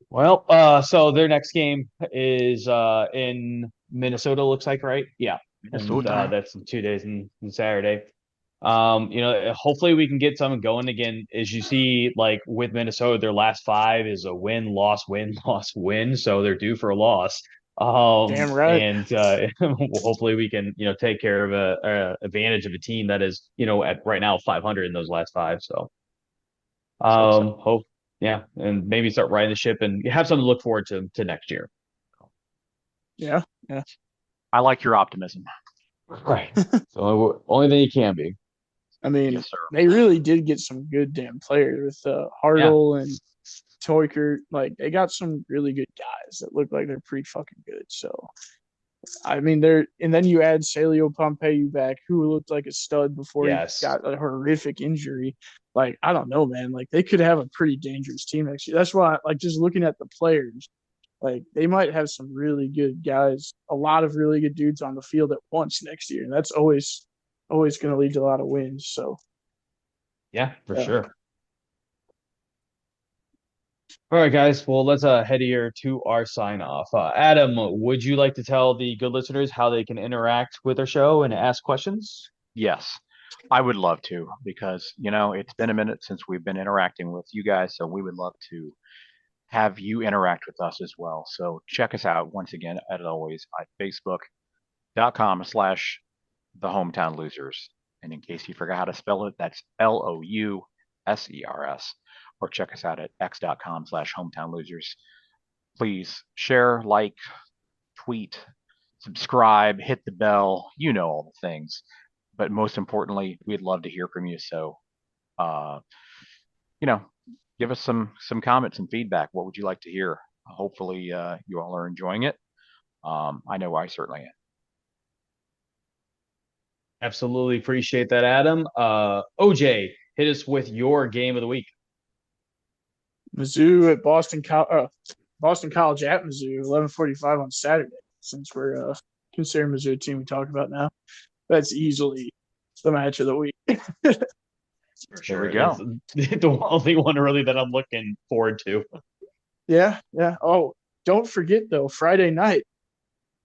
Well, so their next game is in Minnesota, looks like, right? Yeah. Minnesota. And that's in 2 days and Saturday. You know, hopefully we can get something going again. As you see, like with Minnesota, their last 5 is a win, loss, win, loss, win. So they're due for a loss. Damn right. And hopefully we can, you know, take care of a advantage of a team that is, you know, at right now 500 in those last 5. So, hope, yeah, and maybe start riding the ship and have something to look forward to next year. Yeah. I like your optimism. Right. So only thing you can be. I mean, Yes, sir. they really did get some good damn players with Hartle and Toykert. Like, they got some really good guys that look like they're pretty fucking good. So, I mean, and then you add Celio Pompeu back, who looked like a stud before he got a horrific injury. Like, I don't know, man. Like, they could have a pretty dangerous team next year. That's why, like, just looking at the players, like, they might have some really good guys, a lot of really good dudes on the field at once next year. And that's always going to lead to a lot of wins. So, yeah, for sure. All right, guys. Well, let's head here to our sign off. Adam, would you like to tell the good listeners how they can interact with our show and ask questions? Yes, I would love to, because, you know, it's been a minute since we've been interacting with you guys. So we would love to have you interact with us as well. So check us out once again, as always, at facebook.com/the hometown losers. And in case you forgot how to spell it, that's LOUSERS. Or check us out at x.com/hometown losers. Please share, like, tweet, subscribe, hit the bell, you know, all the things. But most importantly, we'd love to hear from you. So, you know, give us some comments and feedback. What would you like to hear? Hopefully, you all are enjoying it. I know I certainly am. Absolutely appreciate that, Adam. OJ, hit us with your game of the week. Mizzou at Boston College at Mizzou, 11:45 on Saturday. Since we're considering Mizzou a team we talk about now, that's easily the match of the week. For sure. There we go. It's the only one really that I'm looking forward to. Yeah. Oh, don't forget though, Friday night,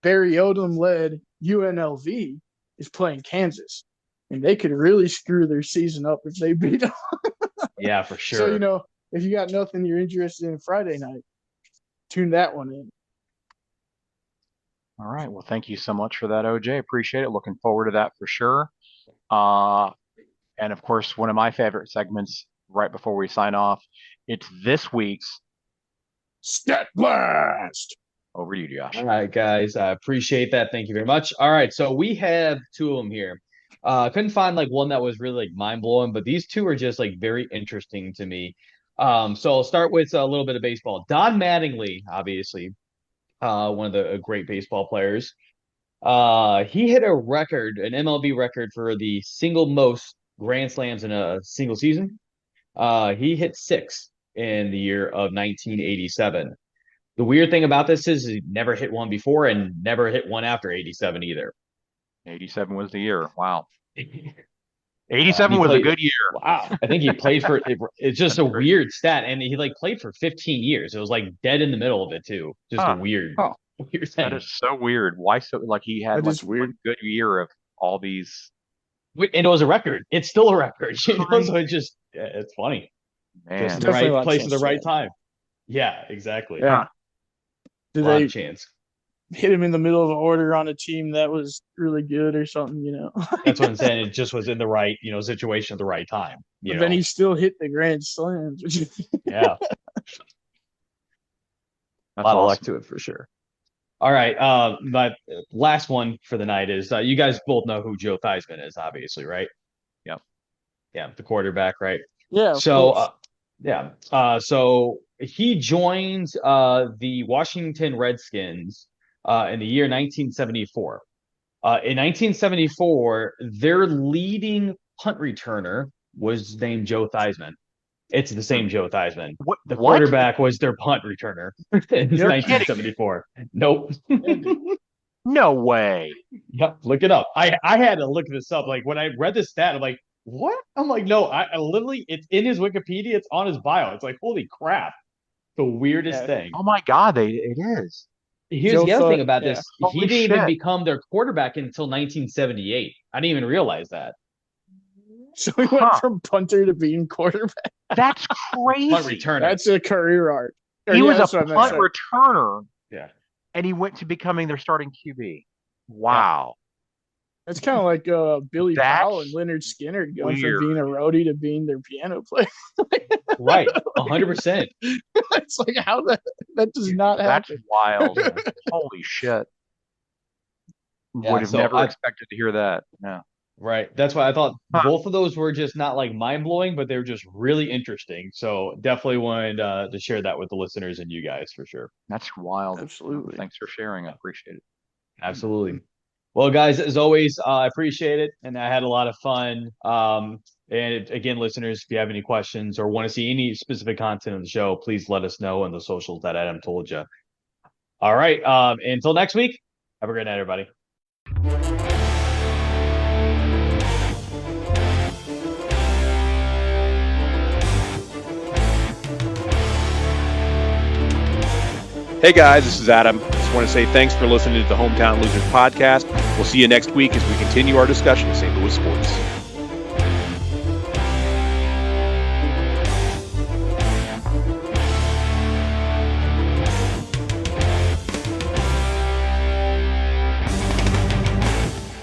Barry Odom led UNLV is playing Kansas, and they could really screw their season up if they beat them. Yeah, for sure. So, you know, if you got nothing you're interested in Friday night, tune that one in. All right. Well, thank you so much for that, OJ. Appreciate it. Looking forward to that for sure. And of course, one of my favorite segments right before we sign off, it's this week's Stat Blast. Over to you, Josh. All right, guys. I appreciate that. Thank you very much. All right. So we have 2 of them here. Couldn't find like one that was really like mind blowing, but these 2 are just like very interesting to me. So I'll start with a little bit of baseball. Don Mattingly, obviously, one of the great baseball players. He hit a record, an MLB record for the single most Grand Slams in a single season. He hit 6 in the year of 1987. The weird thing about this is he never hit one before and never hit one after 87 either. 87 was the year. Wow. 87 was a good year. Wow. I think he played for it's just a weird stat. And he like played for 15 years. It was like dead in the middle of it too. Just a weird thing. That is so weird. Why so like he had like weird. a good year of all these. And it was a record. It's still a record. You know? So it's just it's funny. Man. Just the right place at the right time. Yeah, exactly. Yeah. Did they they chance hit him in the middle of an order on a team that was really good or something, you know? That's what I'm saying. It just was in the right, you know, situation at the right time. But then he still hit the Grand Slams. Yeah. That's a lot of luck awesome. to it for sure. All right. My last one for the night is you guys both know who Joe Theismann is, obviously, right? Yep. Yeah, the quarterback, right? Yeah. So, so he joined the Washington Redskins in the year 1974. In 1974, their leading punt returner was named Joe Theismann. It's the same Joe Theismann. The quarterback was their punt returner in 1974. Nope. No way. Yep, look it up. I had to look this up. Like when I read this stat, I'm like, what? I'm like, no, I literally, it's in his Wikipedia, it's on his bio. It's like, holy crap. The weirdest thing. Oh my God, it is. Here's the other thing about this. He Holy didn't even shit. become their quarterback until 1978. I didn't even realize that. So he went from punter to being quarterback. That's crazy. Punt returner. That's a career arc. He was a punt returner. Yeah. And he went to becoming their starting QB. Wow. That's kind of like Billy Powell and Leonard Skinner going from being a roadie to being their piano player. Right. 100%. It's like how that does not happen. That's wild. Holy shit. Would have never expected to hear that. Yeah. Right. That's why I thought both of those were just not like mind blowing, but they were just really interesting. So definitely wanted to share that with the listeners and you guys for sure. That's wild. Absolutely. Thanks for sharing. I appreciate it. Absolutely. Well, guys, as always, I appreciate it. And I had a lot of fun. And again, listeners, if you have any questions or want to see any specific content on the show, please let us know on the socials that Adam told you. All right. Until next week, have a great night, everybody. Hey guys, this is Adam. Just want to say thanks for listening to the Hometown Losers podcast. We'll see you next week as we continue our discussion of St. Louis sports.